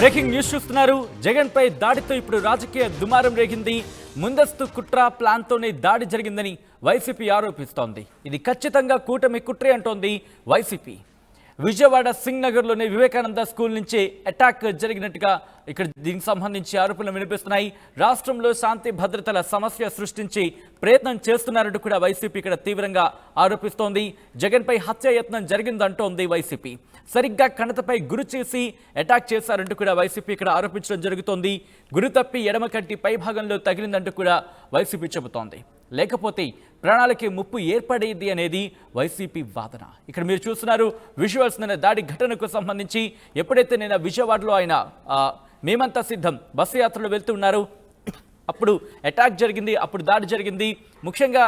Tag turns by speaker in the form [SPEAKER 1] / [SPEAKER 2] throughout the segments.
[SPEAKER 1] Breaking news చూస్తున్నారు. జగన్ పై దాడితో ఇప్పుడు రాజకీయ దుమారం రేగింది. ముందస్తు కుట్ర ప్లాన్ తోనే దాడి జరిగిందని వైసీపీ ఆరోపిస్తోంది. ఇది ఖచ్చితంగా కూటమి కుట్రే అంటోంది వైసీపీ. విజయవాడ సింగ్ నగర్లోని వివేకానంద స్కూల్ నుంచి అటాక్ జరిగినట్టుగా ఇక్కడ దీనికి సంబంధించి ఆరోపణలు వినిపిస్తున్నాయి. రాష్ట్రంలో శాంతి భద్రతల సమస్య సృష్టించి ప్రయత్నం చేస్తున్నారంటూ కూడా వైసీపీ ఇక్కడ తీవ్రంగా ఆరోపిస్తోంది. జగన్పై హత్యాయత్నం జరిగిందంటోంది వైసీపీ. సరిగ్గా కణతపై గురి చేసి అటాక్ చేశారంటూ కూడా వైసీపీ ఇక్కడ ఆరోపించడం జరుగుతోంది. గురి తప్పి ఎడమ కంటి పై భాగంలో తగిలిందంటూ కూడా వైసీపీ చెబుతోంది. లేకపోతే ప్రాణాలకి ముప్పు ఏర్పడేది అనేది వైసీపీ వాదన. ఇక్కడ మీరు చూస్తున్నారు విజువల్స్. నిన్న దాడి ఘటనకు సంబంధించి ఎప్పుడైతే నిన్న విజయవాడలో ఆయన మేమంతా సిద్ధం బస్సు యాత్రలో వెళ్తూ ఉన్నారు, అప్పుడు అటాక్ జరిగింది, అప్పుడు దాడి జరిగింది. ముఖ్యంగా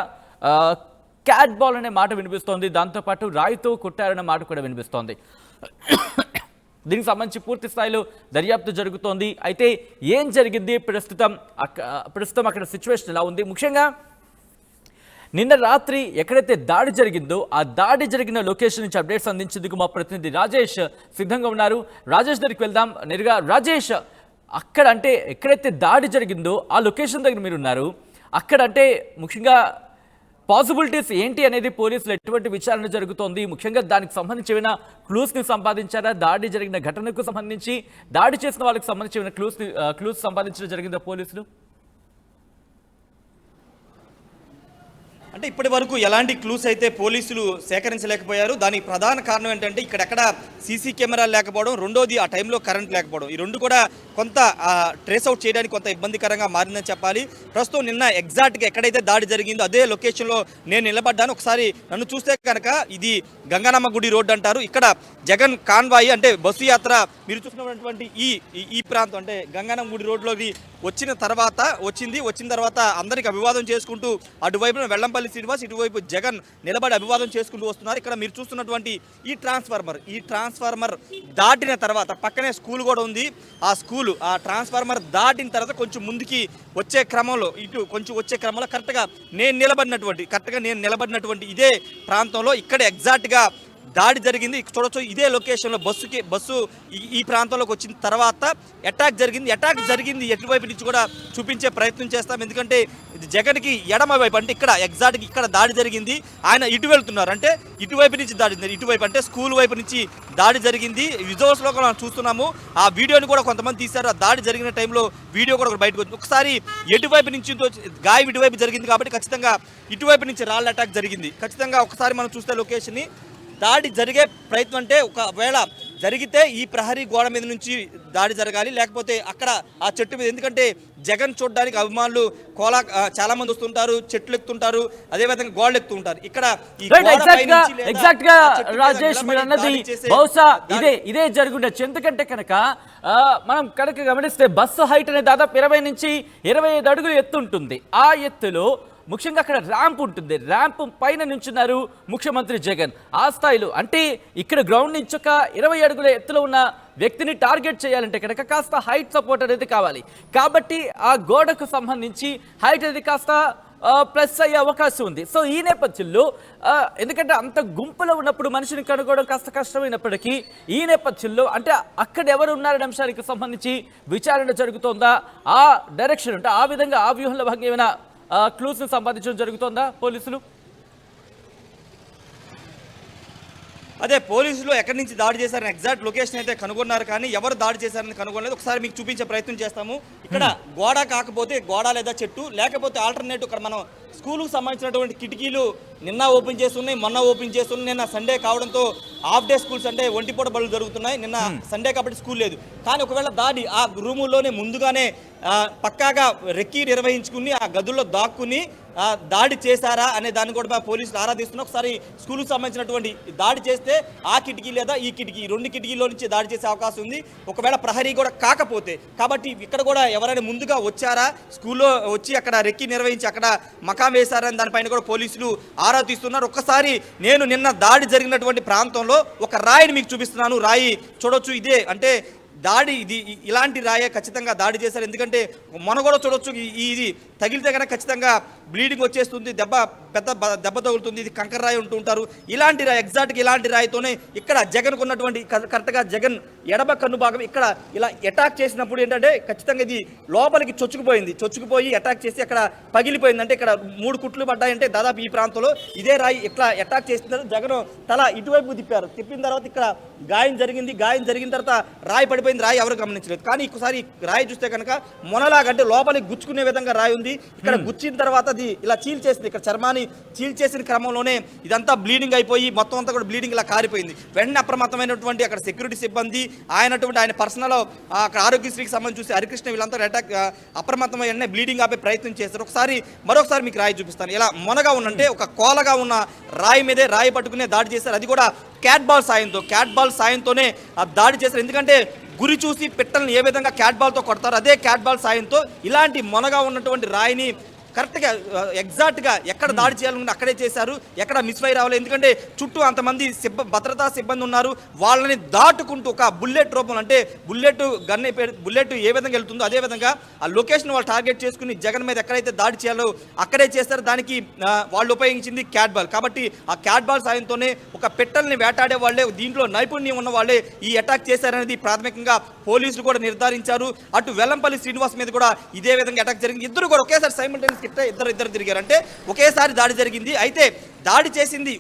[SPEAKER 1] క్యాట్ బాల్ అనే మాట వినిపిస్తోంది, దాంతోపాటు రాయితో కొట్టారనే మాట కూడా వినిపిస్తోంది. దీనికి సంబంధించి పూర్తి స్థాయిలో దర్యాప్తు జరుగుతోంది. అయితే ఏం జరిగింది, ప్రస్తుతం అక్కడ సిచ్యువేషన్ ఎలా ఉంది, ముఖ్యంగా నిన్న రాత్రి ఎక్కడైతే దాడి జరిగిందో ఆ దాడి జరిగిన లొకేషన్ నుంచి అప్డేట్స్ అందించేందుకు మా ప్రతినిధి రాజేష్ సిద్ధంగా ఉన్నారు. రాజేష్ దగ్గరికి వెళ్దాం నేరుగా. రాజేష్, అక్కడ అంటే ఎక్కడైతే దాడి జరిగిందో ఆ లొకేషన్ దగ్గర మీరు ఉన్నారు. అక్కడ అంటే ముఖ్యంగా పాసిబిలిటీస్ ఏంటి అనేది పోలీసులు ఎటువంటి విచారణ జరుగుతోంది, ముఖ్యంగా దానికి సంబంధించి ఏమైనా క్లూస్ని సంపాదించారా? దాడి జరిగిన ఘటనకు సంబంధించి దాడి చేసిన వాళ్ళకి సంబంధించి ఏమైనా క్లూస్ సంపాదించడం జరిగిందా పోలీసులు?
[SPEAKER 2] అంటే ఇప్పటి వరకు ఎలాంటి క్లూస్ అయితే పోలీసులు సేకరించలేకపోయారు. దానికి ప్రధాన కారణం ఏంటంటే ఇక్కడెక్కడ సీసీ కెమెరాలు లేకపోవడం, రెండోది ఆ టైంలో కరెంట్ లేకపోవడం. ఈ రెండు కూడా కొంత ట్రేస్ అవుట్ చేయడానికి కొంత ఇబ్బందికరంగా మారిందని చెప్పాలి. ప్రస్తుతం నిన్న ఎగ్జాక్ట్గా ఎక్కడైతే దాడి జరిగిందో అదే లొకేషన్లో నేను నిలబడ్డాను. ఒకసారి నన్ను చూస్తే కనుక ఇది గంగానమ్మ గుడి రోడ్డు అంటారు. ఇక్కడ జగన్ కాన్వాయి అంటే బస్సు యాత్ర మీరు చూసినటువంటి ఈ ప్రాంతం అంటే గంగానమ్మ గుడి రోడ్లోకి వచ్చిన తర్వాత అందరికి అభివాదం చేసుకుంటూ అటువైపున వెల్లంపల్లి శ్రీనివాస్, ఇటువైపు జగన్ నిలబడి అభివాదం చేసుకుంటూ వస్తున్నారు. ఇక్కడ మీరు చూస్తున్నటువంటి ఈ ట్రాన్స్ఫార్మర్ దాటిన తర్వాత పక్కనే స్కూల్ కూడా ఉంది. ఆ ట్రాన్స్ఫార్మర్ దాటిన తర్వాత కొంచెం ముందుకి వచ్చే క్రమంలో కరెక్ట్గా నేను నిలబడినటువంటి ఇదే ప్రాంతంలో ఇక్కడ ఎగ్జాక్ట్గా దాడి జరిగింది. చూడొచ్చు ఇదే లొకేషన్లో బస్సు ఈ ప్రాంతంలోకి వచ్చిన తర్వాత అటాక్ జరిగింది. ఎటువైపు నుంచి కూడా చూపించే ప్రయత్నం చేస్తాం. ఎందుకంటే జగన్కి ఎడమ వైపు అంటే ఇక్కడ ఎగ్జాక్ట్గా ఇక్కడ దాడి జరిగింది. ఆయన ఇటు వెళ్తున్నారు, అంటే ఇటువైపు నుంచి ఇటువైపు అంటే స్కూల్ వైపు నుంచి దాడి జరిగింది. విజువల్స్లో కూడా మనం చూస్తున్నాము. ఆ వీడియోని కూడా కొంతమంది తీశారు. ఆ దాడి జరిగిన టైంలో వీడియో కూడా బయటకు వచ్చింది. ఒకసారి ఎటువైపు నుంచి గాయం ఇటువైపు జరిగింది కాబట్టి ఖచ్చితంగా ఇటువైపు నుంచి రాళ్ళ అటాక్ జరిగింది. ఖచ్చితంగా ఒకసారి మనం చూస్తే లొకేషన్ని దాడి జరిగే ప్రయత్నం అంటే ఒకవేళ జరిగితే ఈ ప్రహరీ గోడ మీద నుంచి దాడి జరగాలి, లేకపోతే అక్కడ ఆ చెట్టు మీద. ఎందుకంటే జగన్ చూడడానికి అభిమానులు చాలా మంది వస్తుంటారు, చెట్లు ఎక్కుతుంటారు, అదేవిధంగా గోడలు ఎక్కుతుంటారు. ఇక్కడ
[SPEAKER 1] రాజేష్ మీరు అన్నది బహుశా ఇదే జరుగుండొచ్చు. ఎందుకంటే కనుక మనం కనుక గమనిస్తే బస్సు హైట్ అనేది దాదాపు 20 నుంచి 25 అడుగులు ఎత్తు ఉంటుంది. ఆ ఎత్తులో ముఖ్యంగా అక్కడ ర్యాంప్ ఉంటుంది. ర్యాంప్ పైన నుంచున్నారు ముఖ్యమంత్రి జగన్. ఆ స్థాయిలో అంటే ఇక్కడ గ్రౌండ్ నుంచి ఒక 20 అడుగుల ఎత్తులో ఉన్న వ్యక్తిని టార్గెట్ చేయాలంటే కనుక కాస్త హైట్ సపోర్ట్ అనేది కావాలి. కాబట్టి ఆ గోడకు సంబంధించి హైట్ అనేది కాస్త ప్లస్ అయ్యే అవకాశం ఉంది. సో ఈ నేపథ్యంలో ఎందుకంటే అంత గుంపులో ఉన్నప్పుడు మనిషిని కనుగొనడం కాస్త కష్టమైనప్పటికీ ఈ నేపథ్యంలో అంటే అక్కడ ఎవరు ఉన్నారనే అంశానికి సంబంధించి విచారణ జరుగుతోందా? ఆ డైరెక్షన్ అంటే ఆ విధంగా ఆ వ్యూహంలో భాగంగా ఏమైనా క్లూస్ ని సంపాదించడం జరుగుతోందా పోలీసులు?
[SPEAKER 2] అదే పోలీసులు ఎక్కడి నుంచి దాడి చేశారని ఎగ్జాక్ట్ లొకేషన్ అయితే కనుగొన్నారు, కానీ ఎవరు దాడి చేశారని కనుగొనలేదు. ఒకసారి మీకు చూపించే ప్రయత్నం చేస్తాము. ఇక్కడ గోడ కాకపోతే గోడ లేదా చెట్టు, లేకపోతే ఆల్టర్నేటివ్ ఇక్కడ మనం స్కూల్కు సంబంధించినటువంటి కిటికీలు నిన్న ఓపెన్ చేస్తున్నాయి, మొన్న ఓపెన్ చేస్తున్నాయి. నిన్న సండే కావడంతో హాఫ్ డే స్కూల్స్ అంటే ఒంటిపూట బడులు జరుగుతున్నాయి. నిన్న సండే కాబట్టి స్కూల్ లేదు. కానీ ఒకవేళ దాడి ఆ రూముల్లోనే ముందుగానే పక్కాగా రెక్కి నిర్వహించుకుని ఆ గదుల్లో దాక్కుని దాడి చేశారా అనే దాన్ని కూడా పోలీసులు ఆరాధిస్తున్నారు. ఒకసారి స్కూల్కి సంబంధించినటువంటి దాడి చేస్తే ఆ కిటికీ లేదా ఈ కిటికీ 2 కిటికీలో నుంచి దాడి చేసే అవకాశం ఉంది. ఒకవేళ ప్రహరీ కూడా కాకపోతే, కాబట్టి ఇక్కడ కూడా ఎవరైనా ముందుగా వచ్చారా, స్కూల్లో వచ్చి అక్కడ రెక్కి నిర్వహించి అక్కడ మకాం వేశారని దానిపైన కూడా పోలీసులు ఆరా తీస్తున్నారు. ఒక్కసారి నేను నిన్న దాడి జరిగినటువంటి ప్రాంతంలో ఒక రాయిని మీకు చూపిస్తున్నాను. రాయి చూడొచ్చు, ఇదే అంటే దాడి ఇలాంటి రాయే ఖచ్చితంగా దాడి చేశారు. ఎందుకంటే మొన్న కూడా చూడొచ్చు ఇది తగిలితే కనుక ఖచ్చితంగా బ్లీడింగ్ వచ్చేస్తుంది, దెబ్బ తగులుతుంది. ఇది కంకర రాయి ఉంటూ ఉంటారు. ఇలాంటి రాయి, ఎగ్జాక్ట్గా ఇలాంటి రాయితోనే ఇక్కడ జగన్కు ఉన్నటువంటి కరెక్ట్గా జగన్ ఎడమ కన్ను భాగం ఇక్కడ ఇలా అటాక్ చేసినప్పుడు ఏంటంటే ఖచ్చితంగా ఇది లోపలికి చొచ్చుకుపోయి అటాక్ చేసి అక్కడ పగిలిపోయింది. అంటే ఇక్కడ 3 కుట్లు పడ్డాయంటే దాదాపు ఈ ప్రాంతంలో ఇదే రాయి ఇట్లా అటాక్ చేసిన జగన్ తల ఇటువైపు తిప్పిన తర్వాత ఇక్కడ గాయం జరిగిన తర్వాత రాయి పడిపోయింది. రాయి ఎవరు గమనించలేదు. కానీ ఒకసారి రాయి చూస్తే కనుక మొనలాగంటే లోపలికి గుచ్చుకునే విధంగా రాయి ఉంది. ఇక్కడ గుచ్చిన తర్వాత అది ఇలా చీల్చేసింది. ఇక్కడ చర్మాన్ని చీల్చేసిన క్రమంలోనే ఇదంతా బ్లీడింగ్ అయిపోయి మొత్తం అంతా కూడా బ్లీడింగ్ ఇలా కారిపోయింది. వెంటనే అప్రమత్తమైనటువంటి అక్కడ సెక్యూరిటీ సిబ్బంది ఆయన పర్సనల్ అక్కడ ఆరోగ్యశ్రీకి సంబంధించి చూసి హరికృష్ణ వీళ్ళంతా అటాక్ అప్రమత్తమై వెంటనే బ్లీడింగ్ ఆపే ప్రయత్నం చేస్తారు. మరొకసారి మీకు రాయి చూపిస్తాను. ఇలా మొనగా ఉన్నంటే ఒక కోలగా ఉన్న రాయి మీదే రాయి పట్టుకునే దాడి చేశారు. అది కూడా క్యాట్ బాల్ సాయంతోనే దాడి చేశారు. ఎందుకంటే గురి చూసి పిట్టల్ని ఏ విధంగా క్యాట్ బాల్తో కొడతారు, అదే క్యాట్ బాల్ సాయంతో ఇలాంటి మొనగా ఉన్నటువంటి రాయిని కరెక్ట్గా ఎగ్జాక్ట్గా ఎక్కడ దాడి చేయాలనుకుంటే అక్కడే చేశారు. ఎక్కడ మిస్ఫైర్ అవ్వలేదు. ఎందుకంటే చుట్టూ అంతమంది భద్రతా సిబ్బంది ఉన్నారు. వాళ్ళని దాటుకుంటూ ఒక బుల్లెట్ రూపంలో, అంటే బుల్లెట్ ఏ విధంగా వెళ్తుందో అదే విధంగా ఆ లొకేషన్ వాళ్ళు టార్గెట్ చేసుకుని జగన్ మీద ఎక్కడైతే దాడి చేయాలో అక్కడే చేస్తారు. దానికి వాళ్ళు ఉపయోగించింది క్యాట్ బాల్. కాబట్టి ఆ క్యాట్ బాల్ సాయంతోనే ఒక పెట్టల్ని వేటాడే వాళ్ళే, దీంట్లో నైపుణ్యం ఉన్న వాళ్ళే ఈ అటాక్ చేశారనేది ప్రాథమికంగా పోలీసులు కూడా నిర్ధారించారు. అటు వెల్లంపల్లి శ్రీనివాస్ మీద కూడా ఇదే విధంగా అటాక్ జరిగింది. ఇద్దరు కూడా ఒకేసారి సైమల్టేనియస్ ఇద్దరు తిరిగారు. అంటే ఒకేసారి దాడి జరిగింది. అయితే దాడి చేసింది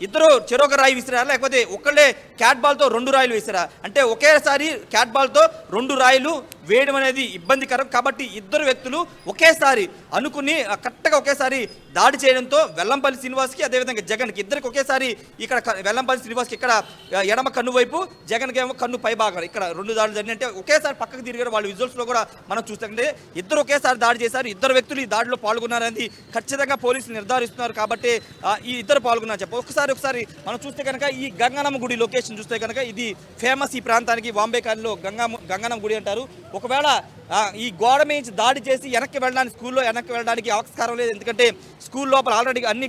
[SPEAKER 2] ఇద్దరు చెరొక రాయి విసిరారా, లేకపోతే ఒకళ్ళే క్యాట్ బాల్తో 2 రాయిలు విసిరా? అంటే ఒకేసారి క్యాట్ బాల్తో 2 రాయిలు వేయడం అనేది ఇబ్బందికరం. కాబట్టి ఇద్దరు వ్యక్తులు ఒకేసారి అనుకుని కరెక్ట్గా ఒకేసారి దాడి చేయడంతో వెల్లంపల్లి శ్రీనివాస్కి అదేవిధంగా జగన్కి ఇద్దరికి ఒకేసారి ఇక్కడ వెల్లంపల్లి శ్రీనివాస్కి ఇక్కడ ఎడమ కన్ను వైపు, జగన్కి ఏమో కన్ను పై భాగం ఇక్కడ 2 దాడులు జరిగినాయి. అంటే ఒకేసారి పక్కకు తిరిగారు. వాళ్ళ విజువల్స్లో కూడా మనం చూస్తుంటే ఇద్దరు ఒకేసారి దాడి చేశారు. ఇద్దరు వ్యక్తులు ఈ దాడిలో పాల్గొన్నారనేది ఖచ్చితంగా పోలీసులు నిర్ధారిస్తున్నారు. కాబట్టి ఈ ఇద్దరు పాల్గొన్నారు చెప్ప. ఒకసారి మనం చూస్తే కనుక ఈ గంగనమ్మ గుడి లొకేషన్ చూస్తే కనుక ఇది ఫేమస్ ఈ ప్రాంతానికి. వాంబే కాలనీలో గంగనమ్మ గుడి అంటారు. ఒకవేళ ఈ గోడ మీద దాడి చేసి స్కూల్లో వెనక్కి వెళ్ళడానికి ఆస్కారం లేదు. ఎందుకంటే స్కూల్ లోపల ఆల్రెడీ అన్ని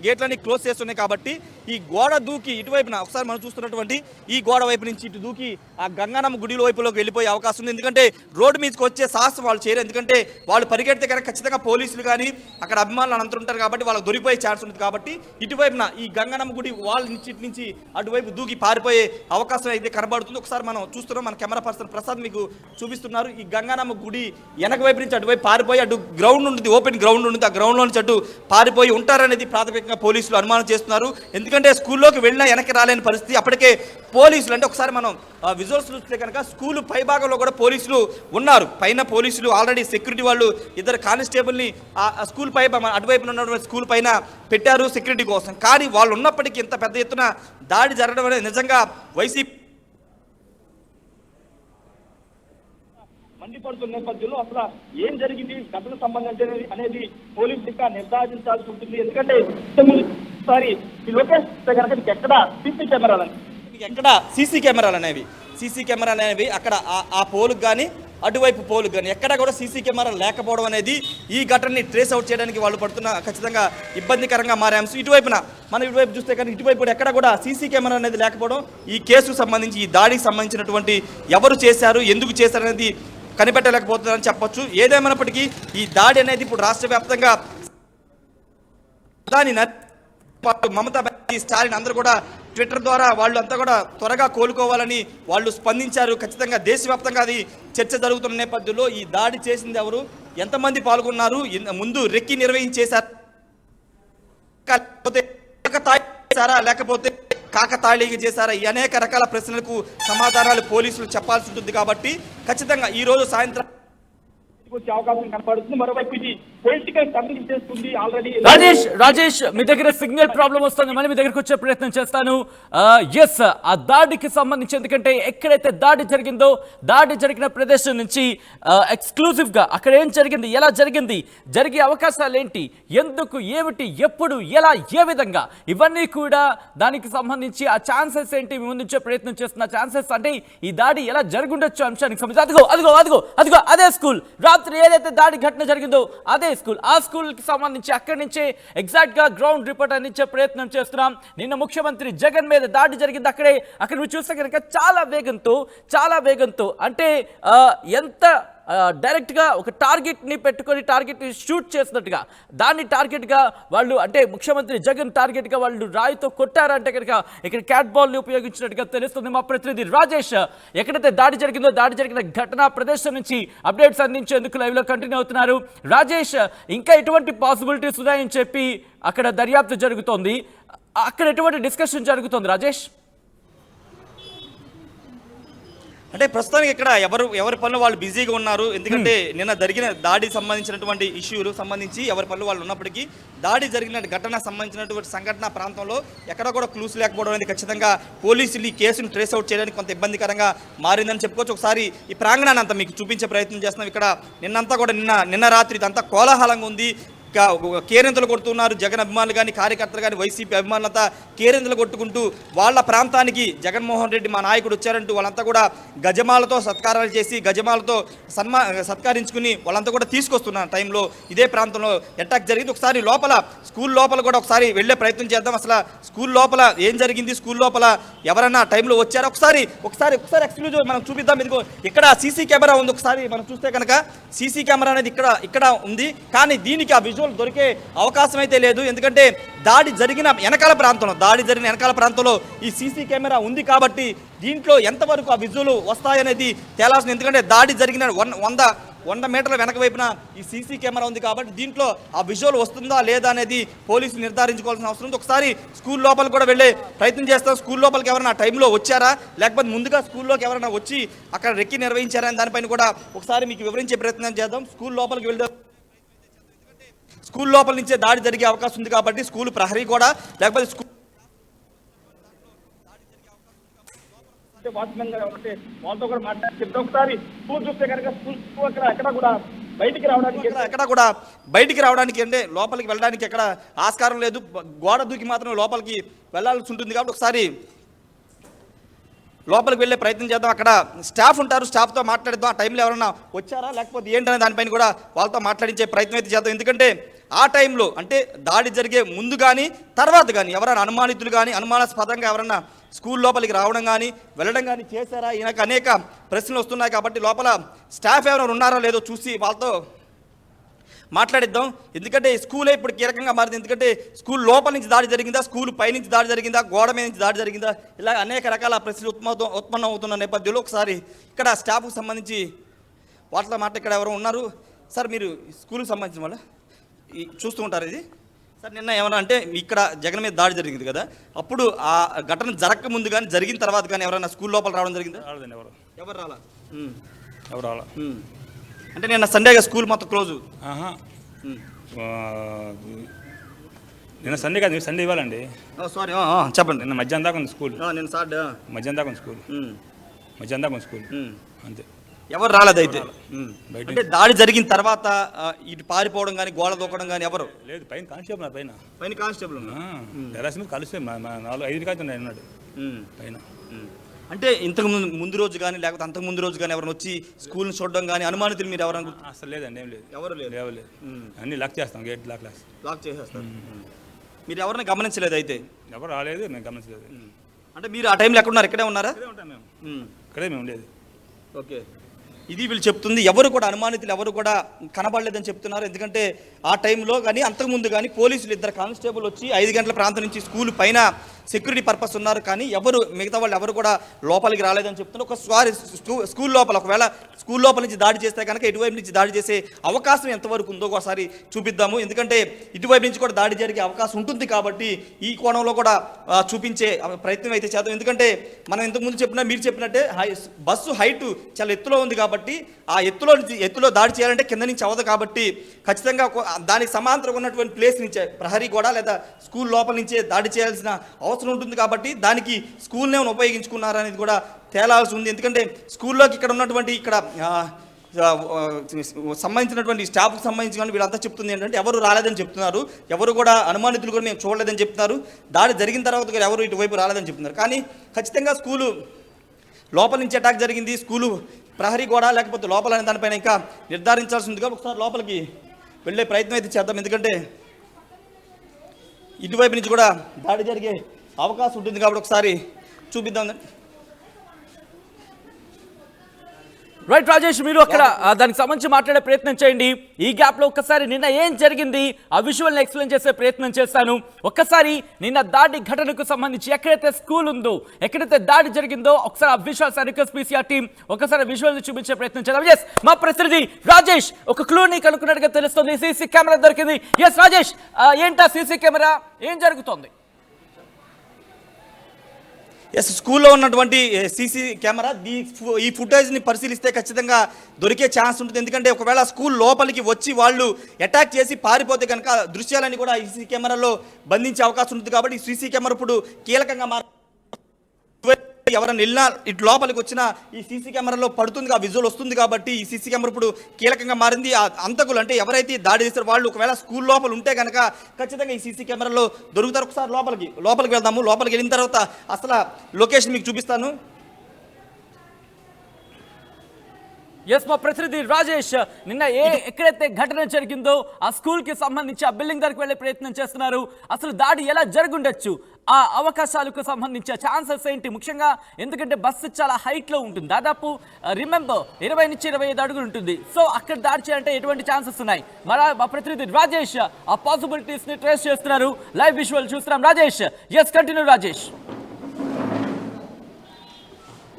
[SPEAKER 2] గేట్లన్నీ క్లోజ్ చేస్తున్నాయి. కాబట్టి ఈ గోడ దూకి ఇటువైపున ఒకసారి మనం చూస్తున్నటువంటి ఈ గోడ వైపు నుంచి ఇటు దూకి ఆ గంగనమ్మ గుడి వైపులోకి వెళ్ళిపోయే అవకాశం ఉంది. ఎందుకంటే రోడ్డు మీదకి వచ్చే సాహసం వాళ్ళు చేయరు. ఎందుకంటే వాళ్ళు పరిగెడితే కనుక ఖచ్చితంగా పోలీసులు కానీ అక్కడ అభిమానులు అంతా ఉంటారు. కాబట్టి వాళ్ళకి దొరికిపోయే ఛాన్స్ ఉంది. కాబట్టి ఇటువైపున ఈ గంగనమ్మ గుడి వాళ్ళ నుంచి అటువైపు దూకి పారిపోయే అవకాశం అయితే కనబడుతుంది. ఒకసారి మనం చూస్తున్నాం. మన కెమెరా పర్సన్ ప్రసాద్ మీకు చూపిస్తున్నారు. ఈ గంగనమ్మ గుడి వెనక వైపు నుంచి అటువైపు పారిపోయి అటు గ్రౌండ్ ఉంటుంది, ఓపెన్ గ్రౌండ్ ఉంటుంది. ఆ గ్రౌండ్లో నుంచి అటు పారిపోయి ఉంటారనేది ప్రాథమికంగా పోలీసులు అనుమానం చేస్తున్నారు. ఎందుకంటే స్కూల్లోకి వెళ్ళినా వెనక్కి రాలేని పరిస్థితి. అప్పటికే పోలీసులు, అంటే ఒకసారి మనం విజువల్స్ చూస్తే కనుక స్కూల్ పై భాగంలో కూడా పోలీసులు ఉన్నారు. పైన పోలీసులు ఆల్రెడీ సెక్యూరిటీ వాళ్ళు ఇద్దరు కానిస్టేబుల్ని ఆ స్కూల్ పై అటువైపున ఉన్నటువంటి స్కూల్ పైన పెట్టారు సెక్యూరిటీ కోసం. కానీ వాళ్ళు ఉన్నప్పటికీ ఇంత పెద్ద ఎత్తున దాడి జరగడం అనేది నిజంగా వైసీపీ మండిపడుతున్న నేపథ్యంలో అసలు ఏం జరిగింది, ఘటనకు సంబంధించి అనేది పోలీసులు ఇంకా నిర్ధారించాల్సి ఉంటుంది. ఎందుకంటే ఈ లొకేషన్ కనుక ఎక్కడ సీసీ కెమెరాలు అనేవి అక్కడ ఆ పోలుకు కానీ అటువైపు పోలుకు కానీ ఎక్కడ కూడా సీసీ కెమెరా లేకపోవడం అనేది ఈ ఘటనని ట్రేస్ అవుట్ చేయడానికి వాళ్ళు పడుతున్న ఖచ్చితంగా ఇబ్బందికరంగా మారే అంశం. ఇటువైపు చూస్తే కానీ ఇటువైపు ఎక్కడ కూడా సీసీ కెమెరా అనేది లేకపోవడం ఈ కేసుకు సంబంధించి, ఈ దాడికి సంబంధించినటువంటి ఎవరు చేశారు, ఎందుకు చేశారు అనేది కనిపెట్టలేకపోతుందని చెప్పొచ్చు. ఏదేమైనప్పటికీ ఈ దాడి అనేది ఇప్పుడు రాష్ట్ర వ్యాప్తంగా మమతా బెనర్జీ, స్టాలిన్ అందరూ కూడా ట్విట్టర్ ద్వారా వాళ్ళు అంతా కూడా త్వరగా కోలుకోవాలని వాళ్ళు స్పందించారు. ఖచ్చితంగా దేశవ్యాప్తంగా అది చర్చ జరుగుతున్న నేపథ్యంలో ఈ దాడి చేసింది ఎవరు, ఎంతమంది పాల్గొన్నారు, ముందు రెక్కి నిర్వహించేశారు, లేకపోతే కాకతాళీగా చేశారా, ఈ అనేక రకాల ప్రశ్నలకు సమాధానాలు పోలీసులు చెప్పాల్సి ఉంటుంది. కాబట్టి ఖచ్చితంగా ఈ రోజు సాయంత్రం వచ్చే అవకాశం కనపడుతుంది. మరోవైపు ఇది పొలిటికల్ కమింగ్ చేస్తుంది ఆల్రెడీ.
[SPEAKER 1] రాజేష్ మీ దగ్గర సిగ్నల్ ప్రాబ్లం వస్తుంది, మళ్ళీ మీ దగ్గరకు వచ్చే ప్రయత్నం చేస్తాను. ఎస్, ఆ దాడికి సంబంధించి, ఎందుకంటే ఎక్కడైతే దాడి జరిగిందో దాడి జరిగిన ప్రదేశం నుంచి ఎక్స్క్లూజివ్ గా అక్కడ ఏం జరిగింది, ఎలా జరిగింది, జరిగే అవకాశాలు ఏంటి, ఎందుకు, ఏమిటి, ఎప్పుడు, ఎలా, ఏ విధంగా, ఇవన్నీ కూడా దానికి సంబంధించి ఆ ఛాన్సెస్ ఏంటి మీ ముందుంచే ప్రయత్నం చేస్తున్న ఛాన్సెస్, అంటే ఈ దాడి ఎలా జరుగుండొచ్చు అంశానికి సంబంధించి అదిగో అదే స్కూల్, రాత్రి ఏదైతే దాడి ఘటన జరిగిందో అదే స్కూల్, ఆ స్కూల్ కి సంబంధించి అక్కడి నుంచే ఎగ్జాక్ట్ గా గ్రౌండ్ రిపోర్ట్ అందించే ప్రయత్నం చేస్తున్నాం. నిన్న ముఖ్యమంత్రి జగన్ మీద దాడి జరిగింది అక్కడ నువ్వు చూస్తే కనుక చాలా వేగంతో అంటే ఎంత డైరెక్ట్గా ఒక టార్గెట్ని పెట్టుకొని టార్గెట్ని షూట్ చేసినట్టుగా దాన్ని టార్గెట్గా వాళ్ళు అంటే ముఖ్యమంత్రి జగన్ టార్గెట్గా వాళ్ళు రాయితో కొట్టారంటే కనుక ఇక్కడ క్యాట్ బాల్ని ఉపయోగించినట్టుగా తెలుస్తుంది. మా ప్రతినిధి రాజేష్ ఎక్కడైతే దాడి జరిగిందో దాడి జరిగిన ఘటనా ప్రదేశం నుంచి అప్డేట్స్ అందించేందుకు లైవ్లో కంటిన్యూ అవుతున్నారు. రాజేష్, ఇంకా ఎటువంటి పాసిబిలిటీస్ ఉన్నాయని చెప్పి అక్కడ దర్యాప్తు జరుగుతోంది, అక్కడ ఎటువంటి డిస్కషన్ జరుగుతోంది రాజేష్?
[SPEAKER 2] అంటే ప్రస్తుతానికి ఇక్కడ ఎవరి పనులు వాళ్ళు బిజీగా ఉన్నారు. ఎందుకంటే నిన్న జరిగిన దాడికి సంబంధించినటువంటి ఇష్యూలు సంబంధించి ఎవరి పనులు వాళ్ళు ఉన్నప్పటికీ దాడి జరిగిన ఘటన సంబంధించినటువంటి సంఘటన ప్రాంతంలో ఎక్కడ కూడా క్లూస్ లేకపోవడం అనేది ఖచ్చితంగా పోలీసులు ఈ కేసును ట్రేస్ అవుట్ చేయడానికి కొంత ఇబ్బందికరంగా మారిందని చెప్పుకోవచ్చు. ఒకసారి ఈ ప్రాంగణాన్ని అంతా మీకు చూపించే ప్రయత్నం చేస్తున్నాం. ఇక్కడ నిన్నంతా కూడా నిన్న రాత్రి ఇదంతా కోలాహలంగా ఉంది. కేరింతలు కొడుతున్నారు జగన్ అభిమానులు కానీ కార్యకర్తలు కానీ వైసీపీ అభిమానులంతా కేరింతలు కొట్టుకుంటూ వాళ్ళ ప్రాంతానికి జగన్మోహన్ రెడ్డి మా నాయకుడు వచ్చారంటూ వాళ్ళంతా కూడా గజమాలతో సత్కారాలు చేసి గజమాలతో సత్కరించుకుని వాళ్ళంతా కూడా తీసుకొస్తున్నారు టైంలో ఇదే ప్రాంతంలో అటాక్ జరిగింది. ఒకసారి స్కూల్ లోపల కూడా ఒకసారి వెళ్ళే ప్రయత్నం చేద్దాం. అసలు స్కూల్ లోపల ఏం జరిగింది, స్కూల్ లోపల ఎవరన్నా టైంలో వచ్చారా ఒకసారి ఎక్స్క్లూజివ్ మనం చూపిద్దాం. ఇదిగో ఇక్కడ సీసీ కెమెరా ఉంది. ఒకసారి మనం చూస్తే కనుక సీసీ కెమెరా అనేది ఇక్కడ ఉంది. కానీ దీనికి ఆ విజువల్ దొరికే అవకాశం అయితే లేదు. ఎందుకంటే దాడి జరిగిన వెనకాల ప్రాంతంలో ఈ సీసీ కెమెరా ఉంది కాబట్టి దీంట్లో ఎంతవరకు ఆ విజువల్ వస్తాయనేది తేలాల్సింది. ఎందుకంటే దాడి జరిగిన 100 మీటర్ల వెనక వైపున ఈ సీసీ కెమెరా ఉంది కాబట్టి దీంట్లో ఆ విజువల్ వస్తుందా లేదా అనేది పోలీసులు నిర్ధారించుకోవాల్సిన అవసరం ఉంది. ఒకసారి స్కూల్ లోపల కూడా వెళ్ళే ప్రయత్నం చేస్తాం. స్కూల్ లోపలికి ఎవరైనా ఆ టైంలో వచ్చారా, లేకపోతే ముందుగా స్కూల్లోకి ఎవరైనా వచ్చి అక్కడ రెక్కి నిర్వహించారా అని దానిపైన కూడా ఒకసారి మీకు వివరించే ప్రయత్నం చేద్దాం. స్కూల్ లోపలికి వెళ్దాం. స్కూల్ లోపల నుంచే దాడి జరిగే అవకాశం ఉంది కాబట్టి స్కూల్ ప్రహరీ కూడా లేకపోతే స్కూల్ వాచ్మెన్ గారు ఉంటే వాళ్ళతో కూడా మాట్లాడి చెప్తాం. ఒకసారి స్కూల్ చూస్తే కనుక స్కూల్ ఎక్కడ కూడా బయటికి రావడానికి అంటే లోపలికి వెళ్ళడానికి ఎక్కడ ఆస్కారం లేదు. గోడ దూకి మాత్రం లోపలికి వెళ్ళాల్సి ఉంటుంది కాబట్టి ఒకసారి లోపలికి వెళ్ళే ప్రయత్నం చేద్దాం. అక్కడ స్టాఫ్ ఉంటారు, స్టాఫ్తో మాట్లాడిద్దాం. ఆ టైంలో ఎవరైనా వచ్చారా లేకపోతే ఏంటనే దానిపైన కూడా వాళ్ళతో మాట్లాడించే ప్రయత్నం అయితే చేద్దాం. ఎందుకంటే ఆ టైంలో అంటే దాడి జరిగే ముందు కానీ తర్వాత కానీ ఎవరైనా అనుమానితులు కానీ అనుమానాస్పదంగా ఎవరైనా స్కూల్ లోపలికి రావడం కానీ వెళ్ళడం కానీ చేశారా, ఈయనకు అనేక ప్రశ్నలు వస్తున్నాయి కాబట్టి లోపల స్టాఫ్ ఎవరైనా ఉన్నారో లేదో చూసి వాళ్ళతో మాట్లాడిద్దాం. ఎందుకంటే స్కూలే ఇప్పుడు కీలకంగా మారింది. ఎందుకంటే స్కూల్ లోపల నుంచి దాడి జరిగిందా, స్కూల్ పైనుంచి దాడి జరిగిందా, గోడ మీద నుంచి దాడి జరిగిందా, ఇలా అనేక రకాల ప్రశ్నలు ఉత్పన్నం అవుతున్న నేపథ్యంలో ఒకసారి ఇక్కడ స్టాఫ్కు సంబంధించి వాటితో ఇక్కడ ఎవరు ఉన్నారు సార్? మీరు స్కూల్కి సంబంధించిన వాళ్ళు చూస్తూ ఉంటారు ఇది సార్. నిన్న ఏమన్నా అంటే ఇక్కడ జగన్ మీద దాడి జరిగింది కదా, అప్పుడు ఆ ఘటన జరగక ముందు కానీ జరిగిన తర్వాత కానీ ఎవరైనా స్కూల్ లోపల రావడం జరిగిందా? ఎవరు రాలా అంటే నిన్న సండేగా స్కూల్ మొత్తం క్లోజు.
[SPEAKER 3] నిన్న సండే కాదు, సండే ఇవ్వాలండి.
[SPEAKER 2] సారీ చెప్పండి.
[SPEAKER 3] నిన్న మధ్యాహ్నం దాకా ఉంది స్కూల్.
[SPEAKER 2] నేను సార్
[SPEAKER 3] మధ్యాహ్నం దాకా ఉంది స్కూల్. మధ్యాహ్నం దాకా ఉంది స్కూల్ అంతే.
[SPEAKER 2] ఎవరు రాలేదైతే అంటే దాడి జరిగిన తర్వాత ఇటు పారిపోవడం కానీ గోడ దూకడం కానీ ఎవరు
[SPEAKER 3] లేదు. పైన కానిస్టేబుల్
[SPEAKER 2] పైన కానిస్టేబుల్
[SPEAKER 3] టెరాస్ మీద కలిస్తే 4-5 కాదు ఉన్నాడు పైన.
[SPEAKER 2] అంటే ఇంతకు ముందు రోజు కానీ లేకపోతే అంతకు ముందు రోజు కానీ ఎవరైనా వచ్చి స్కూల్ని చూడడం కానీ అనుమానితులు మీరు ఎవరైనా?
[SPEAKER 3] అసలు లేదండి, ఏం లేదు.
[SPEAKER 2] ఎవరు లేదు.
[SPEAKER 3] అన్ని లాక్ చేస్తాం, గేట్ లాక్
[SPEAKER 2] చేసేస్తాం. మీరు ఎవరైనా గమనించలేదు అయితే?
[SPEAKER 3] ఎవరు రాలేదు, మేము గమనించలేదు.
[SPEAKER 2] అంటే మీరు ఆ టైంలో ఎక్కడున్నారు? ఇక్కడే ఉన్నారా?
[SPEAKER 3] ఇక్కడే మేము ఉండేది.
[SPEAKER 2] ఓకే, ఇది వీళ్ళు చెప్తుంది. ఎవరు కూడా అనుమానితులు ఎవరు కూడా కనబడలేదని చెప్తున్నారు. ఎందుకంటే ఆ టైంలో కానీ అంతకుముందు కానీ పోలీసులు 2 కానిస్టేబుల్ వచ్చి 5 గంటల ప్రాంతం నుంచి స్కూల్ పైన సెక్యూరిటీ పర్పస్ ఉన్నారు, కానీ మిగతా వాళ్ళు ఎవరు కూడా లోపలికి రాలేదని చెప్తున్నారు. ఒకసారి స్కూల్ లోపల ఒకవేళ స్కూల్ లోపల నుంచి దాడి చేస్తే కనుక ఇటువైపు నుంచి దాడి చేసే అవకాశం ఎంతవరకు ఉందో ఒకసారి చూపిద్దాము. ఎందుకంటే ఇటువైపు నుంచి కూడా దాడి జరిగే అవకాశం ఉంటుంది కాబట్టి ఈ కోణంలో కూడా చూపించే ప్రయత్నం అయితే చేద్దాం. ఎందుకంటే మనం ఇంతకుముందు మీరు చెప్పినట్టే బస్సు హైట్ చాలా ఎత్తులో ఉంది కాబట్టి ఆ ఎత్తులో దాడి చేయాలంటే కింద నుంచి అవ్వదు కాబట్టి ఖచ్చితంగా దానికి సమాంతరంగా ఉన్నటువంటి ప్లేస్ నుంచే ప్రహరీ కూడా లేదా స్కూల్ లోపల నుంచే దాడి చేయాల్సిన అవసరం ఉంటుంది కాబట్టి దానికి స్కూల్నే ఉపయోగించుకున్నారనేది కూడా తేలాల్సి ఉంది. ఎందుకంటే స్కూల్లోకి ఇక్కడ ఉన్నటువంటి సంబంధించినటువంటి స్టాఫ్కి సంబంధించి కానీ వీళ్ళంతా చెప్తుంది ఏంటంటే ఎవరు రాలేదని చెప్తున్నారు, ఎవరు కూడా అనుమానితులు కూడా మేము చూడలేదని చెప్తున్నారు. దాడి జరిగిన తర్వాత కూడా ఎవరు ఇటువైపు రాలేదని చెప్తున్నారు. కానీ ఖచ్చితంగా స్కూలు లోపల నుంచి అటాక్ జరిగింది, స్కూలు ప్రహరీ కూడా లేకపోతే లోపల అనే దానిపైన ఇంకా నిర్ధారించాల్సి ఉంది కాబట్టి ఒకసారి లోపలికి వెళ్ళే ప్రయత్నం అయితే చేద్దాం. ఎందుకంటే ఇటువైపు నుంచి కూడా దాడి జరిగే అవకాశం ఉంటుంది కాబట్టి ఒకసారి చూపిద్దాం.
[SPEAKER 1] రైట్ రాజేష్, మీరు అక్కడ దానికి సంబంధించి మాట్లాడే ప్రయత్నం చేయండి. ఈ గ్యాప్ లో ఒక్కసారి నిన్న ఏం జరిగింది ఆ విజువల్ ఎక్స్ప్లెయిన్ చేసే ప్రయత్నం చేస్తాను. ఒక్కసారి నిన్న దాడి ఘటనకు సంబంధించి ఎక్కడైతే స్కూల్ ఉందో, ఎక్కడైతే దాడి జరిగిందో ఒకసారి ఆ విజువల్స్ పీసీఆర్ టీం ఒకసారి విజువల్ చూపించే ప్రయత్నం చేద్దాం. ఎస్, మా ప్రతినిధి రాజేష్ ఒక క్లూని కనుక్కున్నట్టుగా తెలుస్తుంది. సీసీ కెమెరా దొరికింది. ఎస్ రాజేష్, ఏంటా సీసీ కెమెరా, ఏం జరుగుతోంది?
[SPEAKER 2] ఎస్, స్కూల్లో ఉన్నటువంటి సీసీ కెమెరా ఈ ఫుటేజ్ని పరిశీలిస్తే ఖచ్చితంగా దొరికే ఛాన్స్ ఉంటుంది. ఎందుకంటే ఒకవేళ స్కూల్ లోపలికి వచ్చి వాళ్ళు అటాక్ చేసి పారిపోతే కనుక దృశ్యాలని కూడా ఈ సీసీ కెమెరాలో బంధించే అవకాశం ఉంటుంది. కాబట్టి ఈ సీసీ కెమెరా ఇప్పుడు కీలకంగా ఎవరైనా వెళ్ళినా ఇటు లోపలికి వచ్చినా ఈ సీసీ కెమెరాలో పడుతుంది, ఆ విజువల్ వస్తుంది. కాబట్టి ఈ సీసీ కెమెరా ఇప్పుడు కీలకంగా మారింది. ఆ అంతకులు అంటే ఎవరైతే దాడి చేస్తారో వాళ్ళు ఒకవేళ స్కూల్ లోపల ఉంటే కనుక ఖచ్చితంగా ఈ సీసీ కెమెరాలో దొరుకుతారు. ఒకసారి లోపలికి వెళ్దాము. లోపలికి వెళ్ళిన తర్వాత అసలు లొకేషన్ మీకు చూపిస్తాను.
[SPEAKER 1] ఎస్, మా ప్రతినిధి రాజేష్ నిన్న ఎక్కడైతే ఘటన జరిగిందో ఆ స్కూల్ కి సంబంధించి ఆ బిల్డింగ్ దగ్గరకు వెళ్ళే ప్రయత్నం చేస్తున్నారు. అసలు దాడి ఎలా జరుగుండొచ్చు, ఆ అవకాశాలకు సంబంధించి ఛాన్సెస్ ఏంటి ముఖ్యంగా? ఎందుకంటే బస్సు చాలా హైట్ లో ఉంటుంది, దాదాపు రిమెంబర్ 20 నుంచి 25 అడుగులు ఉంటుంది. సో అక్కడ దాడి చేయాలంటే ఎటువంటి ఛాన్సెస్ ఉన్నాయి? మా ప్రతినిధి రాజేష్ ఆ పాసిబిలిటీస్ ని ట్రేస్ చేస్తున్నారు. లైవ్ విజువల్ చూస్తున్నాం. Rajesh, yes continue Rajesh.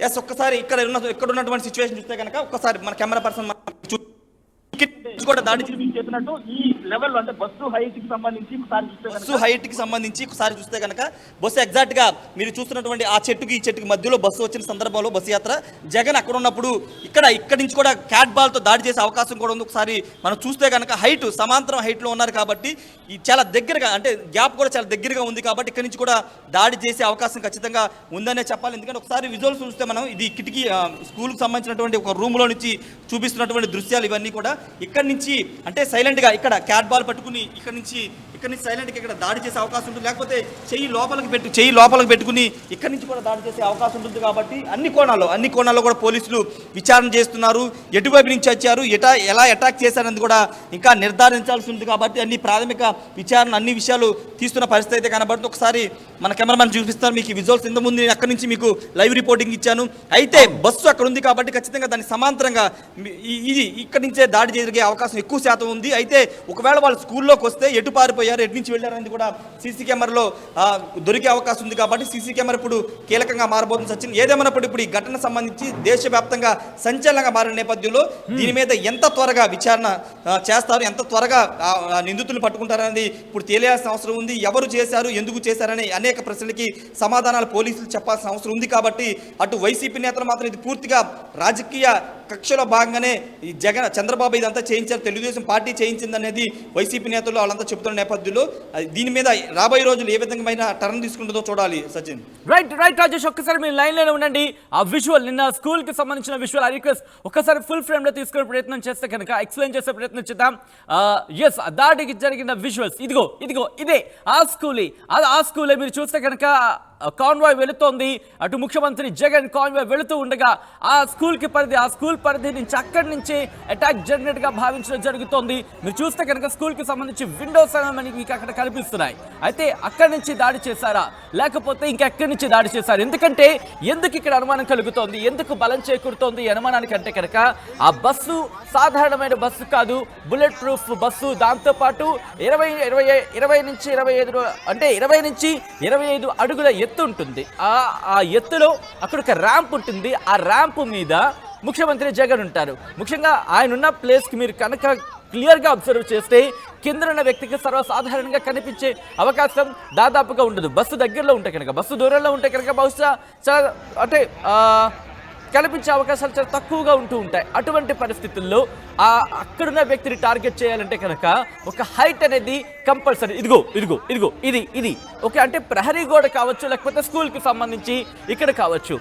[SPEAKER 2] Yes, ఒక్కసారి ఇక్కడ ఉన్నటువంటి సిచ్యువేషన్ చూస్తే కనుక ఒక్కసారి మన కెమెరా పర్సన్ కూడా దాడి చెప్పినట్టు ఈ లెవెల్ అంటే బస్సు హైట్ కి సంబంధించి ఒకసారి చూస్తే కనుక బస్సు ఎగ్జాక్ట్ గా మీరు చూస్తున్నటువంటి ఆ చెట్టుకి ఈ చెట్టుకి మధ్యలో బస్సు వచ్చిన సందర్భంలో బస్సు యాత్ర జగన్ అక్కడ ఉన్నప్పుడు ఇక్కడి నుంచి కూడా క్యాట్ బాల్ తో దాడి చేసే అవకాశం కూడా ఉంది. ఒకసారి మనం చూస్తే కనుక హైట్ సమాంతరం హైట్ లో ఉన్నారు కాబట్టి ఈ చాలా దగ్గరగా అంటే గ్యాప్ కూడా చాలా దగ్గరగా ఉంది కాబట్టి ఇక్కడి నుంచి కూడా దాడి చేసే అవకాశం ఖచ్చితంగా ఉందనే చెప్పాలి. ఎందుకంటే ఒకసారి విజువల్స్ చూస్తే మనం ఇది కిటికీ స్కూల్కి సంబంధించినటువంటి ఒక రూమ్ లో నుంచి చూపిస్తున్నటువంటి దృశ్యాలు ఇవన్నీ కూడా ఇక్కడి నుంచి అంటే సైలెంట్ గా ఇక్కడ క్యాట్ బాల్ పట్టుకుని ఇక్కడ నుంచి సైలెంట్ గా ఇక్కడ దాడి చేసే అవకాశం ఉంటుంది. లేకపోతే చెయ్యి లోపలికి పెట్టుకుని ఇక్కడ నుంచి కూడా దాడి చేసే అవకాశం ఉంటుంది. కాబట్టి అన్ని కోణాల్లో కూడా పోలీసులు విచారణ చేస్తున్నారు. ఎటువైపు నుంచి వచ్చారు, ఎలా అటాక్ చేశారనేది కూడా ఇంకా నిర్ధారించాల్సి ఉంది. కాబట్టి అన్ని ప్రాథమిక విచారణ అన్ని విషయాలు తీస్తున్న పరిస్థితి అయితే కనబడుతుంది. ఒకసారి మన కెమెరామెన్ చూపిస్తారు మీకు ఈ విజువల్స్. ఇంతకుముందు నేను అక్కడి నుంచి మీకు లైవ్ రిపోర్టింగ్ ఇచ్చాను. అయితే బస్సు అక్కడ ఉంది కాబట్టి ఖచ్చితంగా దాని సమాంతరంగా ఇది ఇక్కడి నుంచే దాడి జరిగే అవకాశం ఎక్కువ శాతం ఉంది. అయితే ఒకవేళ వాళ్ళు స్కూల్లోకి వస్తే ఎటు పారిపోయారు, ఎటు నుంచి వెళ్ళారనేది కూడా సీసీ కెమెరాలో దొరికే అవకాశం ఉంది. కాబట్టి సీసీ కెమెరా ఇప్పుడు కీలకంగా మారబోతుంది. సచిన్, ఏదేమన్నప్పుడు ఇప్పుడు ఈ ఘటన సంబంధించి దేశవ్యాప్తంగా సంచలనంగా మారిన నేపథ్యంలో దీని మీద ఎంత త్వరగా విచారణ చేస్తారు, ఎంత త్వరగా నిందితులను పట్టుకుంటారనేది ఇప్పుడు తెలియాల్సిన అవసరం ఉంది. ఎవరు చేశారు, ఎందుకు చేశారనే అనేక ప్రశ్నలకి సమాధానాలు పోలీసులు చెప్పాల్సిన అవసరం ఉంది. కాబట్టి అటు వైసీపీ నేతలు మాత్రం ఇది పూర్తిగా రాజకీయ కక్షలో భాగంగానే ఈ చంద్రబాబు ఇదంతా చేయించారు, తెలుగుదేశం పార్టీ చేయించింది అనేది వైసీపీ నేతలు వాళ్ళంతా చెబుతున్న నేపథ్యంలో దీని మీద రాబోయే రోజులు ఏ విధమైన టర్న్ తీసుకుంటుందో చూడాలి. సచిన్,
[SPEAKER 1] రైట్ రాజేష్, ఒక్కసారి మీరు లైన్ లోనే ఉండండి. ఆ విజువల్ నిన్న స్కూల్ కి సంబంధించిన విజువల్ రిక్వెస్ట్ ఒక్కసారి ఫుల్ ఫ్రేమ్ లో తీసుకునే ప్రయత్నం చేస్తే కనుక ఎక్స్ప్లెయిన్ చేసే ప్రయత్నం చేద్దాం. ఎస్, దాడికి జరిగిన విజువల్స్ ఇదిగో ఇదే ఆ స్కూలే. మీరు చూస్తే కనుక కాన్వాయ్ వెళుతోంది. అటు ముఖ్యమంత్రి జగన్ కాన్వాయ్ వెళుతూ ఉండగా ఆ స్కూల్ పరిధి నుంచి అక్కడి నుంచి అటాక్ జరిగినట్టుగా భావించడం జరుగుతోంది. మీరు చూస్తే కనుక స్కూల్ కి సంబంధించి విండోస్ మనకి మీకు అక్కడ కనిపిస్తున్నాయి. అయితే అక్కడి నుంచి దాడి చేశారా లేకపోతే ఇంకెక్కడి నుంచి దాడి చేశారు? ఎందుకు ఇక్కడ అనుమానం కలుగుతోంది, ఎందుకు బలం చేకూరుతోంది ఈ అనుమానానికి అంటే కనుక ఆ బస్సు సాధారణమైన బస్సు కాదు, బుల్లెట్ ప్రూఫ్ బస్సు. దాంతోపాటు 20 నుంచి 25 అంటే 20 నుంచి 25 అడుగుల ఎత్తు ఉంటుంది. ఆ ఎత్తులో అక్కడ ఒక ర్యాంప్ ఉంటుంది. ఆ ర్యాంప్ మీద ముఖ్యమంత్రి జగన్ ఉంటారు. ముఖ్యంగా ఆయన ఉన్న ప్లేస్ కి మీరు కనుక క్లియర్ గా అబ్జర్వ్ చేస్తే కింద ఉన్న వ్యక్తికి సర్వసాధారణంగా కనిపించే అవకాశం దాదాపుగా ఉండదు. బస్సు దగ్గరలో ఉంటే కనుక, బస్సు దూరంలో ఉంటే కనుక బహుశా చాలా అంటే కనిపించే అవకాశాలు చాలా తక్కువగా ఉంటూ ఉంటాయి. అటువంటి పరిస్థితుల్లో అక్కడున్న వ్యక్తిని టార్గెట్ చేయాలంటే కనుక ఒక హైట్ అనేది కంపల్సరీ. ఇదిగో ఇది ఓకే, అంటే ప్రహరీ గోడ కావచ్చు, లేకపోతే స్కూల్కి సంబంధించి ఇక్కడ కావచ్చు.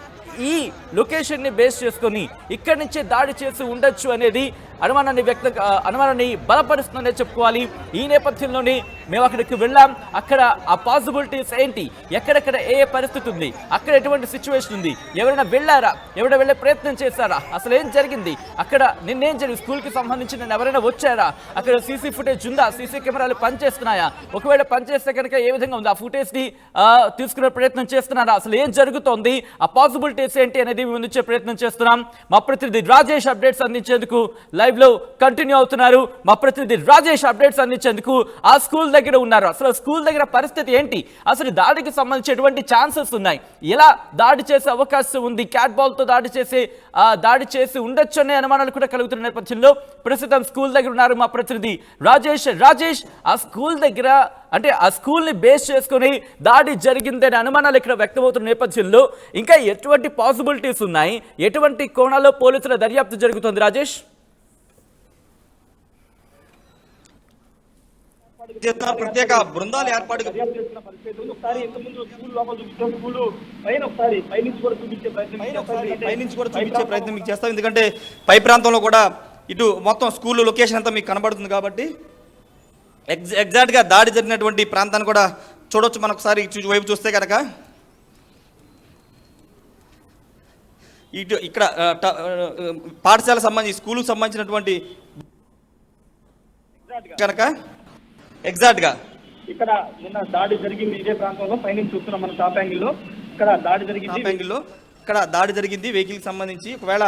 [SPEAKER 1] ఈ లొకేషన్ని బేస్ చేసుకొని ఇక్కడి నుంచే దాడి చేసి ఉండొచ్చు అనేది అనుమానాన్ని బలపరుస్తుందనే చెప్పుకోవాలి. ఈ నేపథ్యంలోనే మేము అక్కడికి వెళ్ళాం. అక్కడ ఆ పాసిబిలిటీస్ ఏంటి, ఎక్కడెక్కడ ఏ పరిస్థితి ఉంది, అక్కడ ఎటువంటి సిచ్యువేషన్ ఉంది, ఎవరైనా వెళ్ళారా, ఎవరైనా వెళ్ళే ప్రయత్నం చేశారా, అసలు ఏం జరిగింది, అక్కడ నిన్నేం జరిగింది, స్కూల్కి సంబంధించి నేను ఎవరైనా వచ్చారా, అక్కడ సీసీ ఫుటేజ్ ఉందా, సీసీ కెమెరాలు పనిచేస్తున్నాయా, ఒకవేళ పనిచేస్తే కనుక ఏ విధంగా ఉంది, ఆ ఫుటేజ్ని తీసుకునే ప్రయత్నం చేస్తున్నారా, అసలు ఏం జరుగుతోంది, ఆ పాసిబిలిటీ అప్డేట్స్ ఏంటి అనేది మీ ముందుంచే ప్రయత్నం చేస్తున్నాం. మా ప్రతినిధి రాజేష్ అప్డేట్స్ అందించేందుకు లైవ్ లో కంటిన్యూ అవుతున్నారు. మా ప్రతినిధి రాజేష్ అప్డేట్స్ అందించేందుకు ఆ స్కూల్ దగ్గర ఉన్నారు. అసలు స్కూల్ దగ్గర పరిస్థితి ఏంటి, అసలు దాడికి సంబంధించి ఎటువంటి ఛాన్సెస్ ఉన్నాయి, ఎలా దాడి చేసే అవకాశం ఉంది, క్యాట్ బాల్ తో దాడి చేసి ఉండొచ్చు అనే అనుమానాలు కూడా కలుగుతున్న నేపథ్యంలో ప్రస్తుతం స్కూల్ దగ్గర ఉన్నారు మా ప్రతినిధి రాజేష్. ఆ స్కూల్ దగ్గర అంటే ఆ స్కూల్ ని బేస్ చేసుకుని దాడి జరిగిందనే అనుమానాలు ఇక్కడ వ్యక్తమవుతున్న నేపథ్యంలో ఇంకా ఎటువంటి పాసిబిలిటీస్ ఉన్నాయి, ఎటువంటి కోణాల్లో పోలీసుల దర్యాప్తు జరుగుతుంది రాజేష్?
[SPEAKER 2] ప్రత్యేక బృందాలు ఏర్పాటు పైనుంచి కూడా చూపించే ప్రయత్నం మీకు చేస్తాం. ఎందుకంటే పై ప్రాంతంలో కూడా ఇటు మొత్తం స్కూల్ లొకేషన్ అంతా మీకు కనబడుతుంది కాబట్టి ఎగ్జాక్ట్గా దాడి జరిగినటువంటి ప్రాంతాన్ని కూడా చూడొచ్చు. మనం ఒకసారి వైపు చూస్తే కనుక ఇటు ఇక్కడ పాఠశాల సంబంధించి స్కూల్కి సంబంధించినటువంటి కనుక ఎగ్జాక్ట్గా
[SPEAKER 4] ఇక్కడ నిన్న దాడి జరిగింది ఇదే ప్రాంతంలో పైనుంచి చూస్తున్నాం మనం టాప్ యాంగిల్లో. ఇక్కడ దాడి జరిగింది వెహికల్కి సంబంధించి. ఒకవేళ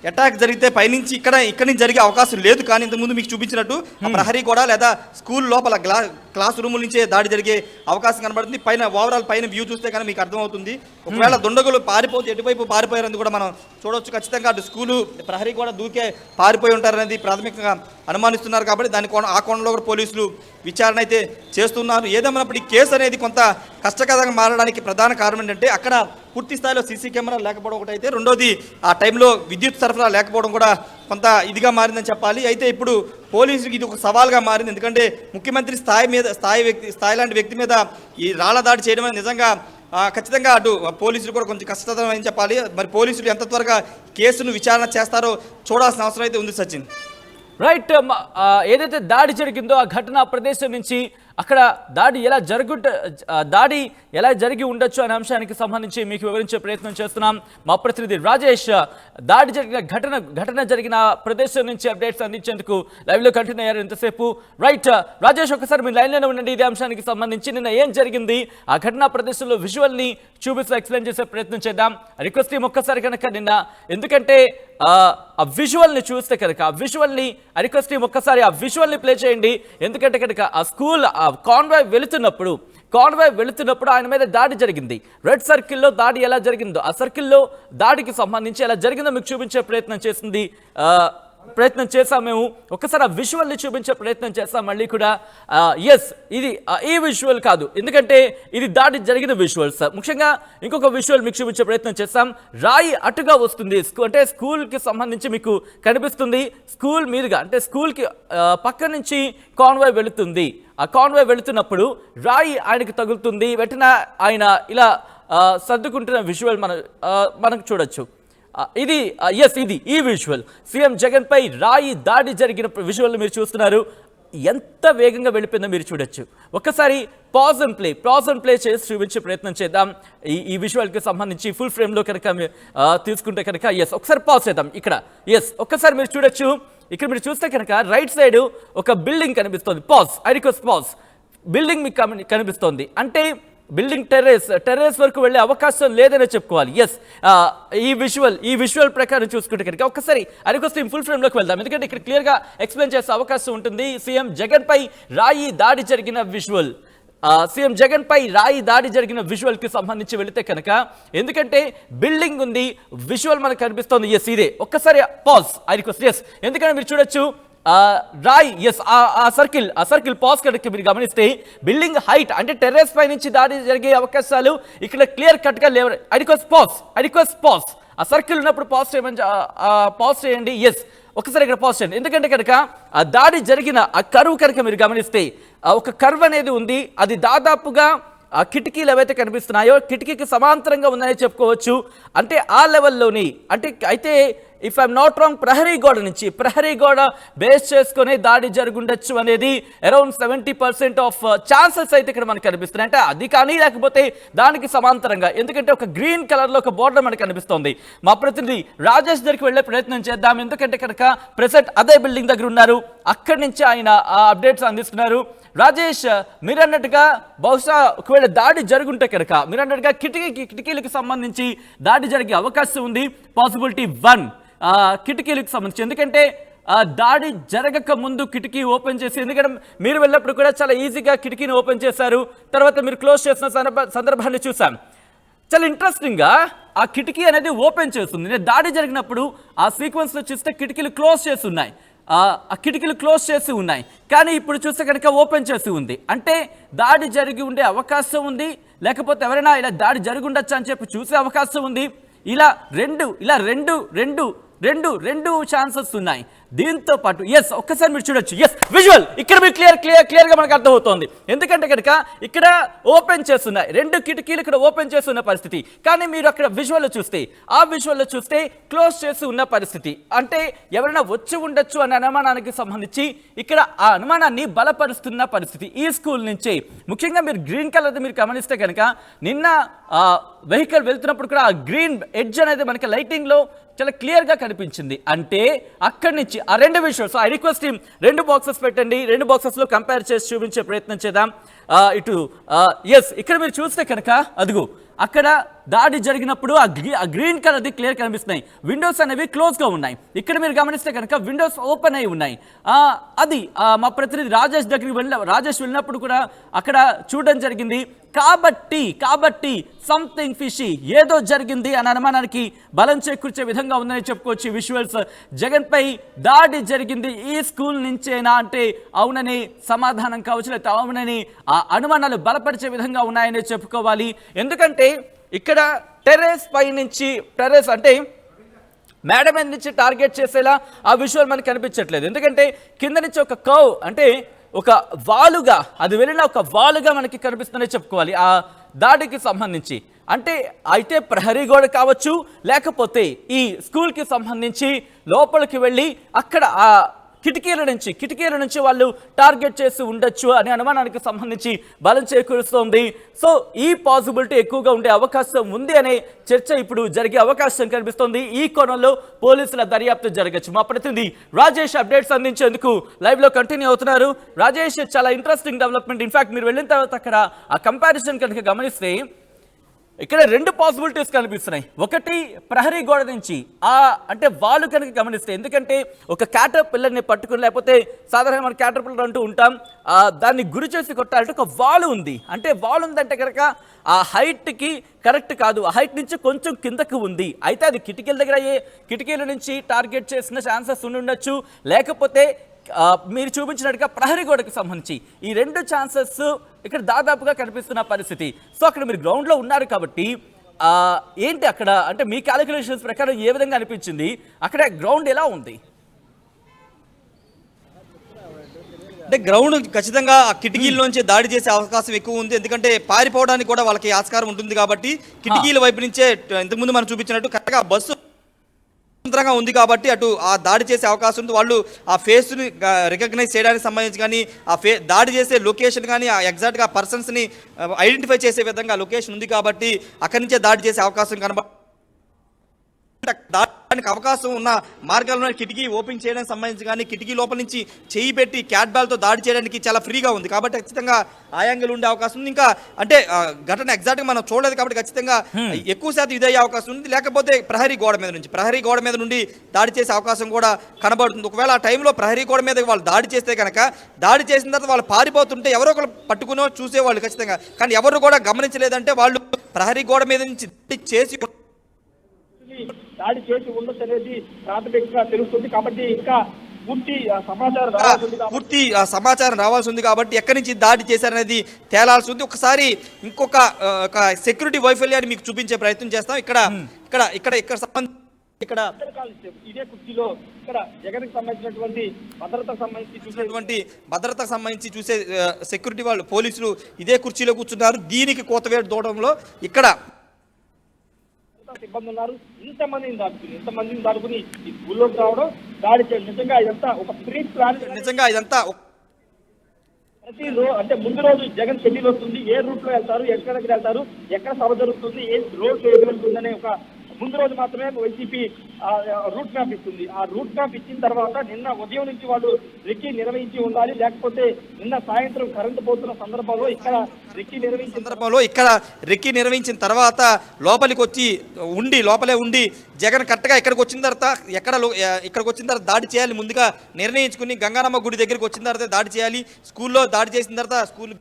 [SPEAKER 4] అటాక్ జరిగితే పైనుంచి ఇక్కడి నుంచి జరిగే అవకాశం లేదు. కానీ ఇంతకుముందు మీకు చూపించినట్టు ప్రహరీ కూడా లేదా స్కూల్ లోపల క్లాస్ రూముల నుంచే దాడి జరిగే అవకాశం కనబడుతుంది. ఓవరాల్ పైన వ్యూ చూస్తే కానీ మీకు అర్థమవుతుంది. ఒకవేళ దుండగులు పారిపోతే ఎటువైపు పారిపోయారని కూడా మనం చూడవచ్చు. ఖచ్చితంగా అటు స్కూలు ప్రహరీ కూడా దూకే పారిపోయి ఉంటారనేది ప్రాథమికంగా అనుమానిస్తున్నారు. కాబట్టి ఆ కోణంలో కూడా పోలీసులు విచారణ అయితే చేస్తున్నారు. ఏదేమైనప్పుడు ఈ కేసు అనేది కొంత కష్టకరంగా మారడానికి ప్రధాన కారణం ఏంటంటే అక్కడ పూర్తి స్థాయిలో సీసీ కెమెరా లేకపోవడం ఒకటి అయితే, రెండోది ఆ టైంలో విద్యుత్ సరఫరా లేకపోవడం కూడా కొంత ఇదిగా మారిందని చెప్పాలి. అయితే ఇప్పుడు పోలీసులకు ఇది ఒక సవాల్గా మారింది. ఎందుకంటే ముఖ్యమంత్రి స్థాయి లాంటి వ్యక్తి మీద ఈ రాళ్ల దాడి చేయడం అనేది నిజంగా ఖచ్చితంగా అటు పోలీసులు కూడా కొంచెం కష్టతరమని చెప్పాలి. మరి పోలీసులు ఎంత త్వరగా కేసును విచారణ చేస్తారో చూడాల్సిన అవసరం అయితే ఉంది సచిన్.
[SPEAKER 1] రైట్, ఏదైతే దాడి జరిగిందో ఆ ఘటనా ప్రదేశం నుంచి అక్కడ దాడి ఎలా జరిగి ఉండొచ్చు అనే అంశానికి సంబంధించి మీకు వివరించే ప్రయత్నం చేస్తున్నాం. మా ప్రతినిధి రాజేష్ దాడి జరిగిన ఘటన జరిగిన ప్రదేశం నుంచి అప్డేట్స్ అందించేందుకు లైవ్ లో కంటిన్యూ అయ్యారు ఇంతసేపు. రైట్ రాజేష్, ఒకసారి మీ లైన్లోనే ఉండండి. ఇదే అంశానికి సంబంధించి నిన్న ఏం జరిగింది ఆ ఘటనా ప్రదేశంలో విజువల్ ని చూపిస్తూ ఎక్స్ప్లెయిన్ చేసే ప్రయత్నం చేద్దాం. రిక్వెస్ట్ టీం ఒక్కసారి కనుక నిన్న, ఎందుకంటే ఆ విజువల్ ని చూస్తే కనుక రిక్వెస్ట్ టీం ఒక్కసారి ఆ విజువల్ ని ప్లే చేయండి. ఎందుకంటే కనుక ఆ స్కూల్ కాన్వాయ్ వెళుతున్నప్పుడు ఆయన మీద దాడి జరిగింది. రెడ్ సర్కిల్లో దాడి ఎలా జరిగిందో, ఆ సర్కిల్లో దాడికి సంబంధించి ఎలా జరిగిందో మీకు చూపించే ప్రయత్నం చేశాం మేము. ఒక్కసారి ఆ విజువల్ని చూపించే ప్రయత్నం చేస్తాం మళ్ళీ కూడా. ఎస్, ఇది ఈ విజువల్ కాదు, ఎందుకంటే ఇది దాడి జరిగిన విజువల్స్. ముఖ్యంగా ఇంకొక విజువల్ మీకు చూపించే ప్రయత్నం చేస్తాం. రాయి అటుగా వస్తుంది, అంటే స్కూల్కి సంబంధించి మీకు కనిపిస్తుంది. స్కూల్ మీదుగా అంటే స్కూల్కి పక్క నుంచి కాన్వాయ్ వెళుతుంది. ఆ కాన్వాయ్ వెళుతున్నప్పుడు రాయి ఆయనకి తగులుతుంది. వెంటనే ఆయన ఇలా సర్దుకుంటున్న విజువల్ మనకు చూడొచ్చు. ఇది ఈ విజువల్ సీఎం జగన్ పై రాయి దాడి జరిగిన విజువల్ మీరు చూస్తున్నారు. ఎంత వేగంగా వెళ్ళిపోయిందో మీరు చూడొచ్చు. ఒక్కసారి పాజ్ అండ్ ప్లే చేసి చూపించే ప్రయత్నం చేద్దాం. ఈ విజువల్కి సంబంధించి ఫుల్ ఫ్రేమ్లో కనుక తీసుకుంటే కనుక ఒకసారి పాజ్ చేద్దాం. ఇక్కడ ఒక్కసారి మీరు చూడొచ్చు. ఇక్కడ మీరు చూస్తే కనుక రైట్ సైడ్ ఒక బిల్డింగ్ కనిపిస్తుంది. పాజ్ బిల్డింగ్ మీకు కనిపిస్తోంది. అంటే బిల్డింగ్ టెర్రస్ వరకు వెళ్ళే అవకాశం లేదనే చెప్పుకోవాలి. ఈ విజువల్ ప్రకారం చూసుకుంటే కనుక ఒక్కసారి రిక్వెస్ట్ ఫుల్ ఫ్రేమ్లోకి వెళ్దాం. ఎందుకంటే ఇక్కడ క్లియర్గా ఎక్స్ప్లెయిన్ చేసే అవకాశం ఉంటుంది. సీఎం జగన్ పై రాయి దాడి జరిగిన విజువల్ కి సంబంధించి వెళితే కనుక, ఎందుకంటే బిల్డింగ్ ఉంది, విజువల్ మనకు కనిపిస్తోంది. ఇదే ఒక్కసారి పాజ్ ఎందుకంటే మీరు చూడొచ్చు రాయ్ ఆ సర్కిల్ పాజ్ కనుక మీరు గమనిస్తే బిల్డింగ్ హైట్ అంటే టెర్రస్ పై నుంచి దాడి జరిగే అవకాశాలు ఇక్కడ క్లియర్ కట్ గా లేవు. పాజ్ ఆ సర్కిల్ ఉన్నప్పుడు పాజ్ చేయండి. ఒకసారి ఇక్కడ పాజ్ చేయండి. ఎందుకంటే కనుక ఆ దాడి జరిగిన ఆ కర్వ్ కనుక మీరు గమనిస్తే ఒక కర్వ్ అనేది ఉంది. అది దాదాపుగా ఆ కిటికీలు ఏవైతే కనిపిస్తున్నాయో కిటికీకి సమాంతరంగా ఉందని చెప్పుకోవచ్చు. అంటే ఆ లెవెల్లోని అయితే ఇఫ్ ఐఎమ్ నాట్ రాంగ్ ప్రహరీ గోడ నుంచి, ప్రహరీ గోడ బేస్ చేసుకుని దాడి జరుగుండొచ్చు అనేది అరౌండ్ 70% ఆఫ్ ఛాన్సెస్ అయితే ఇక్కడ మనకు కనిపిస్తున్నాయి. అంటే అది కానీ లేకపోతే దానికి సమాంతరంగా, ఎందుకంటే ఒక గ్రీన్ కలర్ లో ఒక బోర్డర్ మనకు కనిపిస్తోంది. మా ప్రతినిధి రాజేష్ దగ్గరికి వెళ్లే ప్రయత్నం చేద్దాం, ఎందుకంటే కనుక ప్రెసెంట్ అదే బిల్డింగ్ దగ్గర ఉన్నారు, అక్కడి నుంచి ఆయన అప్డేట్స్ అందిస్తున్నారు. రాజేష్, మీరు అన్నట్టుగా బహుశా ఒకవేళ దాడి జరుగుంటే కనుక మీరు అన్నట్టుగా కిటికీలకు సంబంధించి దాడి జరిగే అవకాశం ఉంది. పాసిబిలిటీ 1 కిటికీలకు సంబంధించి, ఎందుకంటే దాడి జరగక ముందు కిటికీ ఓపెన్ చేసి, ఎందుకంటే మీరు వెళ్ళినప్పుడు కూడా చాలా ఈజీగా కిటికీని ఓపెన్ చేశారు, తర్వాత మీరు క్లోజ్ చేసిన సందర్భాన్ని చూసాం. చాలా ఇంట్రెస్టింగ్గా ఆ కిటికీ అనేది ఓపెన్ చేస్తుంది. నేను దాడి జరిగినప్పుడు ఆ సీక్వెన్స్లో చూస్తే కిటికీలు క్లోజ్ చేసి ఉన్నాయి, ఆ కిటికీలు క్లోజ్ చేసి ఉన్నాయి, కానీ ఇప్పుడు చూస్తే కనుక ఓపెన్ చేసి ఉంది. అంటే దాడి జరిగి ఉండే అవకాశం ఉంది, లేకపోతే ఎవరైనా ఇలా దాడి జరిగి ఉండొచ్చు అని చెప్పి చూసే అవకాశం ఉంది. ఇలా రెండు ఛాన్సెస్ ఉన్నాయి. దీంతో పాటు ఎస్ ఒక్కసారి మీరు చూడొచ్చు, ఎస్ విజువల్ ఇక్కడ మీరు క్లియర్గా మనకు అర్థమవుతోంది. ఎందుకంటే కనుక ఇక్కడ ఓపెన్ చేస్తున్నాయి, 2 కిటికీలు ఇక్కడ ఓపెన్ చేసి ఉన్న పరిస్థితి, కానీ మీరు అక్కడ విజువల్లో చూస్తే క్లోజ్ చేసి ఉన్న పరిస్థితి. అంటే ఎవరైనా వచ్చి ఉండొచ్చు అనే అనుమానానికి సంబంధించి ఇక్కడ ఆ అనుమానాన్ని బలపరుస్తున్న పరిస్థితి ఈ స్కూల్ నుంచి. ముఖ్యంగా మీరు గ్రీన్ కలర్ మీరు గమనిస్తే కనుక నిన్న వెహికల్ వెళ్తున్నప్పుడు కూడా ఆ గ్రీన్ ఎడ్జ్ అనేది మనకి లైటింగ్లో చాలా క్లియర్గా కనిపించింది. అంటే అక్కడి నుంచి ఆ 2 విషయాలు, ఐ రిక్వెస్ట్ టీమ్ 2 బాక్సెస్ పెట్టండి, 2 బాక్సెస్లో కంపేర్ చేసి చూపించే ప్రయత్నం చేద్దాం. ఇటు ఎస్ ఇక్కడ మీరు చూస్తే కనుక అదిగో అక్కడ దాడి జరిగినప్పుడు ఆ గ్రీన్ కలర్ది క్లియర్ కనిపిస్తున్నాయి, విండోస్ అనేవి క్లోజ్గా ఉన్నాయి. ఇక్కడ మీరు గమనిస్తే కనుక విండోస్ ఓపెన్ అయి ఉన్నాయి. అది మా ప్రతినిధి రాజేష్ వెళ్ళినప్పుడు కూడా అక్కడ చూడడం జరిగింది. కాబట్టి సంథింగ్ ఫిషీ, ఏదో జరిగింది అనే అనుమానానికి బలం చేకూర్చే విధంగా ఉందని చెప్పుకోవచ్చు. విజువల్స్ జగన్ పై దాడి జరిగింది ఈ స్కూల్ నుంచేనా అంటే అవునని సమాధానం కావచ్చు, లేకపోతే అవునని ఆ అనుమానాలు బలపరిచే విధంగా ఉన్నాయని చెప్పుకోవాలి. ఎందుకంటే ఇక్కడ టెర్రస్ పై నుంచి, టెర్రస్ అంటే మేడ మీద నుంచి టార్గెట్ చేసేలా ఆ విజువల్ మనకు కనిపించట్లేదు. ఎందుకంటే కింద నుంచి ఒక కర్వ్, అంటే ఒక వాలుగా అది వెళ్ళిన ఒక వాలుగా మనకి కనిపిస్తుందని చెప్పుకోవాలి ఆ దాడికి సంబంధించి. అంటే అయితే ప్రహరీ గోడ కావచ్చు, లేకపోతే ఈ స్కూల్కి సంబంధించి లోపలికి వెళ్ళి అక్కడ ఆ కిటికీల నుంచి వాళ్ళు టార్గెట్ చేసి ఉండొచ్చు అనే అనుమానానికి సంబంధించి బలం చేకూరుస్తోంది. సో ఈ పాసిబిలిటీ ఎక్కువగా ఉండే అవకాశం ఉంది అనే చర్చ ఇప్పుడు జరిగే అవకాశం కనిపిస్తోంది. ఈ కోణంలో పోలీసుల దర్యాప్తు జరగచ్చు. మా ప్రతినిధి రాజేష్ అప్డేట్స్ అందించేందుకు లైవ్లో కంటిన్యూ అవుతున్నారు. రాజేష్, చాలా ఇంట్రెస్టింగ్ డెవలప్మెంట్. ఇన్ఫాక్ట్ మీరు వెళ్ళిన తర్వాత అక్కడ ఆ కంపారిజన్ కనుక గమనిస్తే ఇక్కడ 2 పాసిబిలిటీస్ కనిపిస్తున్నాయి. ఒకటి ప్రహరీ గోడ నుంచి అంటే వాళ్ళు కనుక గమనిస్తే, ఎందుకంటే ఒక క్యాటర్ పిల్లర్ని పట్టుకుని, లేకపోతే సాధారణంగా మనం క్యాటర్ పిల్లర్ అంటూ ఉంటాం, దాన్ని గురి చేసి కొట్టాలంటే ఒక వాల్ ఉంది. అంటే వాల్ ఉందంటే కనుక ఆ హైట్కి కరెక్ట్ కాదు, ఆ హైట్ నుంచి కొంచెం కిందకు ఉంది. అయితే అది కిటికీల దగ్గర కిటికీల నుంచి టార్గెట్ చేసిన ఛాన్సెస్ ఉండొచ్చు, లేకపోతే మీరు చూపించినట్టుగా ప్రహరీ గోడకు సంబంధించి ఈ 2 ఛాన్సెస్ ఇక్కడ దాదాపుగా కనిపిస్తున్న పరిస్థితి. సో అక్కడ మీరు గ్రౌండ్లో ఉన్నారు కాబట్టి ఏంటి అక్కడ, అంటే మీ క్యాలిక్యులేషన్స్ ప్రకారం ఏ విధంగా అనిపించింది, అక్కడ గ్రౌండ్ ఎలా ఉంది?
[SPEAKER 2] అంటే గ్రౌండ్ ఖచ్చితంగా ఆ కిటికీల్లోంచి దాడి చేసే అవకాశం ఎక్కువ ఉంది, ఎందుకంటే పారిపోవడానికి కూడా వాళ్ళకి ఆస్కారం ఉంటుంది కాబట్టి కిటికీల వైపు నుంచే ఇంతకుముందు మనం చూపించినట్టు కరెక్ట్గా బస్సు స్వతంత్రంగా ఉంది కాబట్టి అటు ఆ దాడి చేసే అవకాశం ఉంది. వాళ్ళు ఆ ఫేస్ని రికగ్నైజ్ చేయడానికి సంబంధించి కానీ ఆ దాడి చేసే లొకేషన్ కానీ ఆ ఎగ్జాక్ట్గా పర్సన్స్ని ఐడెంటిఫై చేసే విధంగా లొకేషన్ ఉంది కాబట్టి అక్కడి నుంచే దాడి చేసే అవకాశం దానికి అవకాశం ఉన్న మార్గాల్లో కిటికీ ఓపెన్ చేయడానికి సంబంధించి కానీ కిటికీ లోపల నుంచి చేయి పెట్టి క్యాట్ బాల్తో దాడి చేయడానికి చాలా ఫ్రీగా ఉంది కాబట్టి ఖచ్చితంగా ఆ యాంగిల్ ఉండే అవకాశం ఉంది. ఇంకా అంటే ఘటన ఎగ్జాక్ట్గా మనం చూడలేదు కాబట్టి ఖచ్చితంగా ఎక్కువ శాతం ఇదయ్యే అవకాశం ఉంది. లేకపోతే ప్రహరీ గోడ మీద నుండి దాడి చేసే అవకాశం కూడా కనబడుతుంది. ఒకవేళ ఆ టైంలో ప్రహరీ గోడ మీద వాళ్ళు దాడి చేస్తే కనుక దాడి చేసిన తర్వాత వాళ్ళు పారిపోతుంటే ఎవరో ఒకరు పట్టుకునో చూసేవాళ్ళు ఖచ్చితంగా, కానీ ఎవరు కూడా గమనించలేదంటే వాళ్ళు ప్రహరీ గోడ మీద నుంచి
[SPEAKER 4] దాడి చేసి ఉండొచ్చు అనేది ప్రాథమికంగా తెలుస్తుంది. కాబట్టి ఇంకా పూర్తి
[SPEAKER 2] సమాచారం రావాల్సి ఉంది కాబట్టి ఎక్కడి నుంచి దాడి చేశారనేది తేలాల్సి ఉంది. ఒకసారి ఇంకొక సెక్యూరిటీ వైఫల్యాన్ని మీకు చూపించే ప్రయత్నం చేస్తాం. ఇక్కడ
[SPEAKER 4] ఇదే కుర్చీలో ఇక్కడ జగన్కి సంబంధించినటువంటి
[SPEAKER 2] భద్రతకు సంబంధించి చూసే సెక్యూరిటీ వాళ్ళు పోలీసులు ఇదే కుర్చీలో కూర్చున్నారు. దీనికి కోతవేటు దూరంలో ఇక్కడ
[SPEAKER 4] సిబ్బంది ఉన్నారు. ఇంతమందిని దాటుకుని ఈ స్కూల్లోకి రావడం, దాడి చేయడం, నిజంగా ఇదంతా ఒక ప్రీ ప్లాన్.
[SPEAKER 2] నిజంగా ఇదంతా
[SPEAKER 4] ప్రతి అంటే ముందు రోజు జగన్ షెడ్యూల్ వస్తుంది, ఏ రూట్ లో వెళ్తారు, ఎక్కడ దగ్గర వెళ్తారు, ఎక్కడ సభ జరుగుతుంది, ఏ రోడ్ ఏ వెళ్తుందనే ఒక ముందు రోజు మాత్రమే వైసీపీ రూట్ మ్యాప్ ఇస్తుంది. ఆ రూట్ మ్యాప్ ఇచ్చిన తర్వాత నిన్న ఉదయం నుంచి వాళ్ళు రెక్కీ నిర్వహించి ఉండాలి, లేకపోతే నిన్న సాయంత్రం కరెంటు పోతున్న సందర్భంలో ఇక్కడ రెక్కీ నిర్వహించిన తర్వాత లోపలికి వచ్చి లోపలే ఉండి జగన్ కరెక్ట్గా ఇక్కడికి వచ్చిన తర్వాత ఇక్కడికి వచ్చిన తర్వాత దాడి చేయాలి ముందుగా నిర్ణయించుకుని గంగారమ్మ గుడి దగ్గరికి వచ్చిన తర్వాత దాడి చేయాలి. స్కూల్లో దాడి చేసిన తర్వాత స్కూల్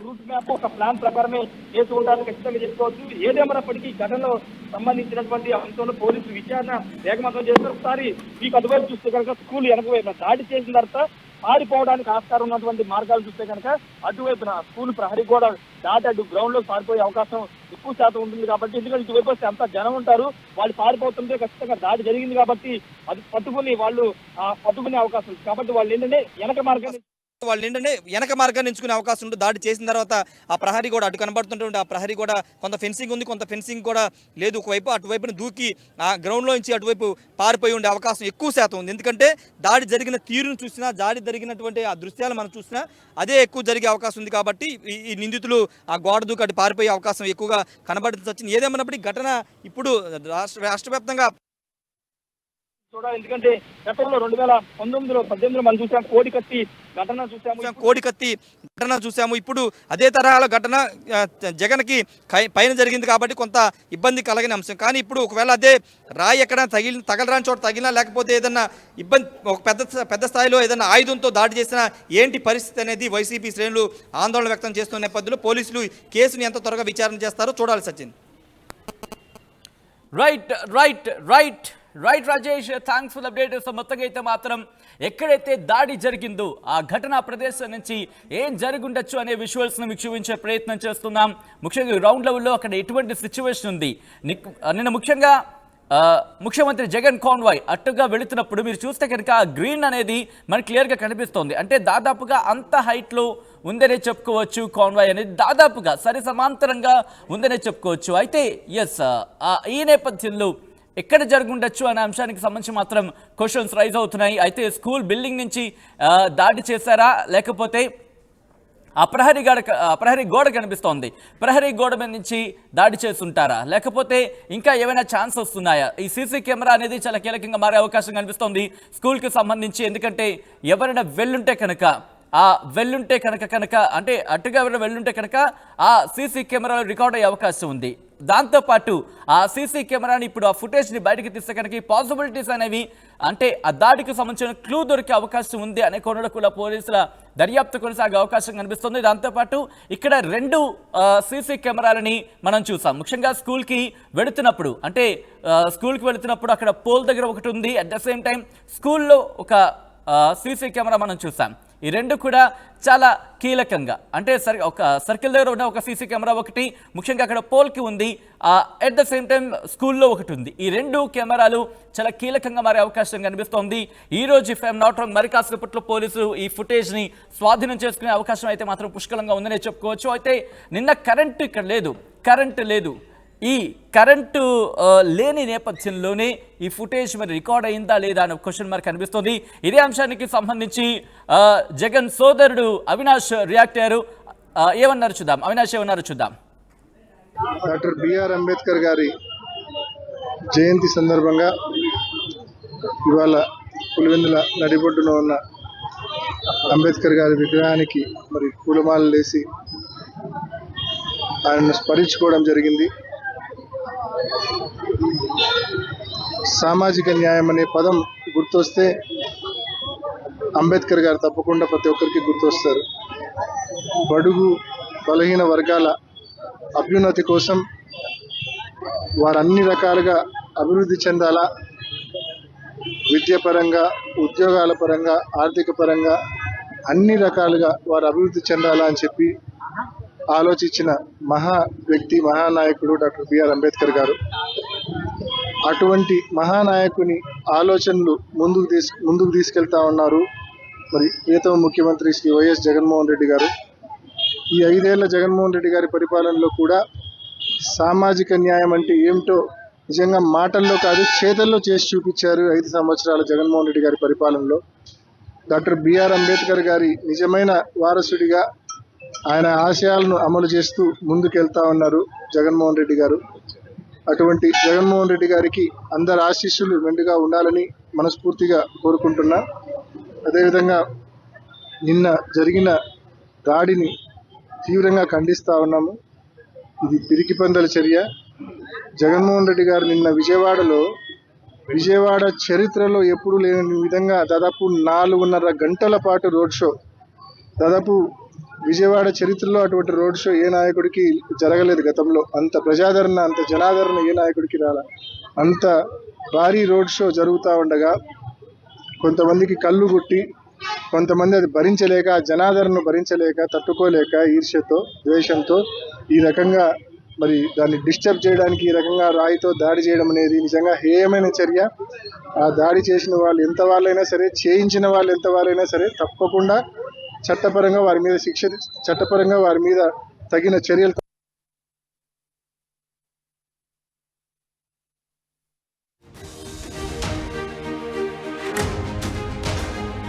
[SPEAKER 4] రూట్ మ్యాప్ ఒక ప్లాన్ ప్రకారమే చేసి ఉండాలని ఖచ్చితంగా చెప్పుకోవచ్చు. ఏదేమైనప్పటికీ ఘటనలో సంబంధించినటువంటి అంశంలో పోలీసులు విచారణ వేగవంతం చేస్తారు. ఒకసారి మీకు అటువైపు చూస్తే కనుక స్కూల్ వెనకవైపున దాడి చేసిన తర్వాత పారిపోవడానికి ఆస్కారం ఉన్నటువంటి మార్గాలు చూస్తే కనుక అటువైపున స్కూల్ ప్రహరీ కూడా దాటి అటు గ్రౌండ్ లో పారిపోయే అవకాశం ఎక్కువ శాతం ఉంటుంది. కాబట్టి ఎందుకంటే ఇటువైపు వస్తే అంత జనం ఉంటారు, వాళ్ళు పారిపోతుంటే ఖచ్చితంగా దాడి జరిగింది కాబట్టి అది పట్టుకునే అవకాశం ఉంది. కాబట్టి వాళ్ళు ఏంటంటే వెనక మార్గాన్ని ఎంచుకునే అవకాశం ఉంటుంది. దాడి చేసిన తర్వాత ఆ ప్రహరీ కూడా అటు కనబడుతుంటే ఆ ప్రహరీ కూడా కొంత ఫెన్సింగ్ ఉంది, కొంత ఫెన్సింగ్ కూడా లేదు. ఒకవైపు అటువైపున దూకి ఆ గ్రౌండ్లో నుంచి అటువైపు పారిపోయి ఉండే అవకాశం ఎక్కువ శాతం ఉంది. ఎందుకంటే దాడి జరిగిన తీరును చూసినా, దాడి జరిగినటువంటి ఆ దృశ్యాలు మనం చూసినా అదే ఎక్కువ జరిగే అవకాశం ఉంది. కాబట్టి ఈ నిందితులు ఆ గోడ దూకి అటు పారిపోయే అవకాశం ఎక్కువగా కనబడుతుంది. వచ్చింది ఏదేమన్నప్పటికీ ఘటన ఇప్పుడు రాష్ట్ర వ్యాప్తంగా చూడాలి. ఎందుకంటే గతంలో 2019-18 మనం చూసాం కోడికత్తి ఘటన చూసాము. ఇప్పుడు అదే తరహాలో ఘటన జగన్కి పైన జరిగింది కాబట్టి కొంత ఇబ్బంది కలిగిన అంశం. కానీ ఇప్పుడు ఒకవేళ అదే రాయి ఎక్కడ తగలరాని చోట తగిలినా, లేకపోతే ఏదన్నా ఇబ్బంది ఒక పెద్ద స్థాయిలో ఏదైనా ఆయుధంతో దాడి చేసినా ఏంటి పరిస్థితి అనేది వైసీపీ శ్రేణులు ఆందోళన వ్యక్తం చేస్తున్న నేపథ్యంలో పోలీసులు కేసును ఎంత త్వరగా విచారణ చేస్తారో చూడాలి. Sachin.
[SPEAKER 1] Right Rajesh, thanks for update. So మొత్తంగా అయితే మాత్రం ఎక్కడైతే దాడి జరిగిందో ఆ ఘటనా ప్రదేశం నుంచి ఏం జరుగుండొచ్చు అనే విజువల్స్ను మీకు చూపించే ప్రయత్నం చేస్తున్నాం. ముఖ్యంగా గ్రౌండ్ లెవెల్లో అక్కడ ఎటువంటి సిచ్యువేషన్ ఉంది. నిన్న ముఖ్యంగా ముఖ్యమంత్రి జగన్ కాన్వాయ్ అట్టుగా వెళుతున్నప్పుడు మీరు చూస్తే కనుక గ్రీన్ అనేది మనకు క్లియర్గా కనిపిస్తోంది. అంటే దాదాపుగా అంత హైట్లో ఉందనే చెప్పుకోవచ్చు. కాన్వాయ్ అనేది దాదాపుగా సరి సమాంతరంగా ఉందనే చెప్పుకోవచ్చు. అయితే ఈ నేపథ్యంలో ఎక్కడ జరుగుండొచ్చు అనే అంశానికి సంబంధించి మాత్రం క్వశ్చన్స్ రైజ్ అవుతున్నాయి. అయితే స్కూల్ బిల్డింగ్ నుంచి దాడి చేశారా, లేకపోతే ఆ ప్రహరీ గోడ కనిపిస్తోంది, ప్రహరీ గోడ మీద నుంచి దాడి చేస్తుంటారా, లేకపోతే ఇంకా ఏమైనా ఛాన్స్ వస్తున్నాయా? ఈ సీసీ కెమెరా అనేది చాలా కీలకంగా మారే అవకాశం కనిపిస్తోంది స్కూల్కి సంబంధించి. ఎందుకంటే ఎవరైనా వెళ్ళుంటే కనుక అంటే అటుగా ఎవరైనా వెళ్ళుంటే కనుక ఆ సీసీ కెమెరాలో రికార్డ్ అయ్యే అవకాశం ఉంది. దాంతోపాటు ఆ సీసీ కెమెరాని ఇప్పుడు ఆ ఫుటేజ్ని బయటకు తీస్తే కనుక ఈ పాసిబిలిటీస్ అనేవి, అంటే ఆ దాడికి సంబంధించిన క్లూ దొరికే అవకాశం ఉంది అనే కోణంలో కూడా పోలీసుల దర్యాప్తు కొనసాగే అవకాశం కనిపిస్తుంది. దాంతోపాటు ఇక్కడ 2 సీసీ కెమెరాలని మనం చూసాం. ముఖ్యంగా స్కూల్కి వెళుతున్నప్పుడు అక్కడ పోల్ దగ్గర ఒకటి ఉంది. అట్ ద సేమ్ టైం స్కూల్లో ఒక సీసీ కెమెరా మనం చూసాం. ఈ 2 కూడా చాలా కీలకంగా, అంటే ఒక సర్కిల్ దగ్గర ఉన్న ఒక సీసీ కెమెరా ఒకటి, ముఖ్యంగా అక్కడ పోల్కి ఉంది, అట్ ద సేమ్ టైం స్కూల్లో ఒకటి ఉంది. ఈ 2 కెమెరాలు చాలా కీలకంగా మారే అవకాశం కనిపిస్తోంది. ఈ రోజు ఇఫ్ ఐఎమ్ నాట్ రాంగ్ మరి కాసేపట్లో పోలీసులు ఈ ఫుటేజ్ని స్వాధీనం చేసుకునే అవకాశం అయితే మాత్రం పుష్కలంగా ఉందనే చెప్పుకోవచ్చు. అయితే నిన్న కరెంటు ఇక్కడ లేదు, ఈ కరెంటు లేని నేపథ్యంలోనే ఈ ఫుటేజ్ మరి రికార్డ్ అయిందా లేదా అనే క్వశ్చన్ మార్క్ కనిపిస్తుంది. ఇదే అంశానికి సంబంధించి జగన్ సోదరుడు అవినాష్ రియాక్ట్ అయ్యారు. ఏమన్నారు చూద్దాం. అవినాష్ ఏమన్నారు చూద్దాం.
[SPEAKER 5] డాక్టర్ బిఆర్ అంబేద్కర్ గారి జయంతి సందర్భంగా ఇవాళ పులివెందుల నడిబొడ్డులో ఉన్న అంబేద్కర్ గారి విగ్రహానికి మరి పూలమాలలు వేసి ఆయనను స్మరించుకోవడం జరిగింది. సామాజిక న్యాయం అనే పదం గుర్తొస్తే అంబేద్కర్ గారు తప్పకుండా ప్రతి ఒక్కరికి గుర్తొస్తారు. బడుగు బలహీన వర్గాల అభ్యున్నతి కోసం వారు అన్ని రకాలుగా అభివృద్ధి చెందాలా, విద్యాపరంగా, ఉద్యోగాల పరంగా, ఆర్థిక పరంగా అన్ని రకాలుగా వారు అభివృద్ధి చెందాలా అని చెప్పి ఆలోచించిన మహా వ్యక్తి, మహానాయకుడు డాక్టర్ బిఆర్ అంబేద్కర్ గారు. అటువంటి మహానాయకుని ఆలోచనలు ముందుకు తీసుకెళ్తా ఉన్నారు మరి ప్రియతమ ముఖ్యమంత్రి శ్రీ వైఎస్ జగన్మోహన్ రెడ్డి గారు. ఈ 5 ఏళ్ల జగన్మోహన్ రెడ్డి గారి పరిపాలనలో కూడా సామాజిక న్యాయం అంటే ఏమిటో నిజంగా మాటల్లో కాదు చేతల్లో చేసి చూపించారు 5 సంవత్సరాల జగన్మోహన్ రెడ్డి గారి పరిపాలనలో. డాక్టర్ బిఆర్ అంబేద్కర్ గారి నిజమైన వారసుడిగా ఆయన ఆశయాలను అమలు చేస్తూ ముందుకెళ్తా ఉన్నారు జగన్మోహన్ రెడ్డి గారు. అటువంటి జగన్మోహన్ రెడ్డి గారికి అందరి ఆశీస్సులు మెండుగా ఉండాలని మనస్ఫూర్తిగా కోరుకుంటున్నా. అదేవిధంగా నిన్న జరిగిన దాడిని తీవ్రంగా ఖండిస్తూ ఉన్నాము. ఇది పిరికిపందల చర్య. జగన్మోహన్ రెడ్డి గారు నిన్న విజయవాడ చరిత్రలో ఎప్పుడూ లేని విధంగా దాదాపు 4.5 గంటల పాటు రోడ్ షో, దాదాపు విజయవాడ చరిత్రలో అటువంటి రోడ్ షో ఏ నాయకుడికి జరగలేదు గతంలో. అంత ప్రజాదరణ, అంత జనాదరణ ఏ నాయకుడికి రాల. అంత భారీ రోడ్ షో జరుగుతూ ఉండగా కొంతమందికి కళ్ళు కొట్టి, కొంతమంది అది భరించలేక, ఆ జనాదరణను భరించలేక, తట్టుకోలేక ఈర్ష్యతో, ద్వేషంతో ఈ రకంగా మరి దాన్ని డిస్టర్బ్ చేయడానికి ఈ రకంగా రాయితో దాడి చేయడం అనేది నిజంగా హేయమైన చర్య. ఆ దాడి చేసిన వాళ్ళు ఎంత వాళ్ళైనా సరే, చేయించిన వాళ్ళు ఎంత వాళ్ళైనా సరే తప్పకుండా చట్టపరంగా వారి మీద తగిన చర్యలు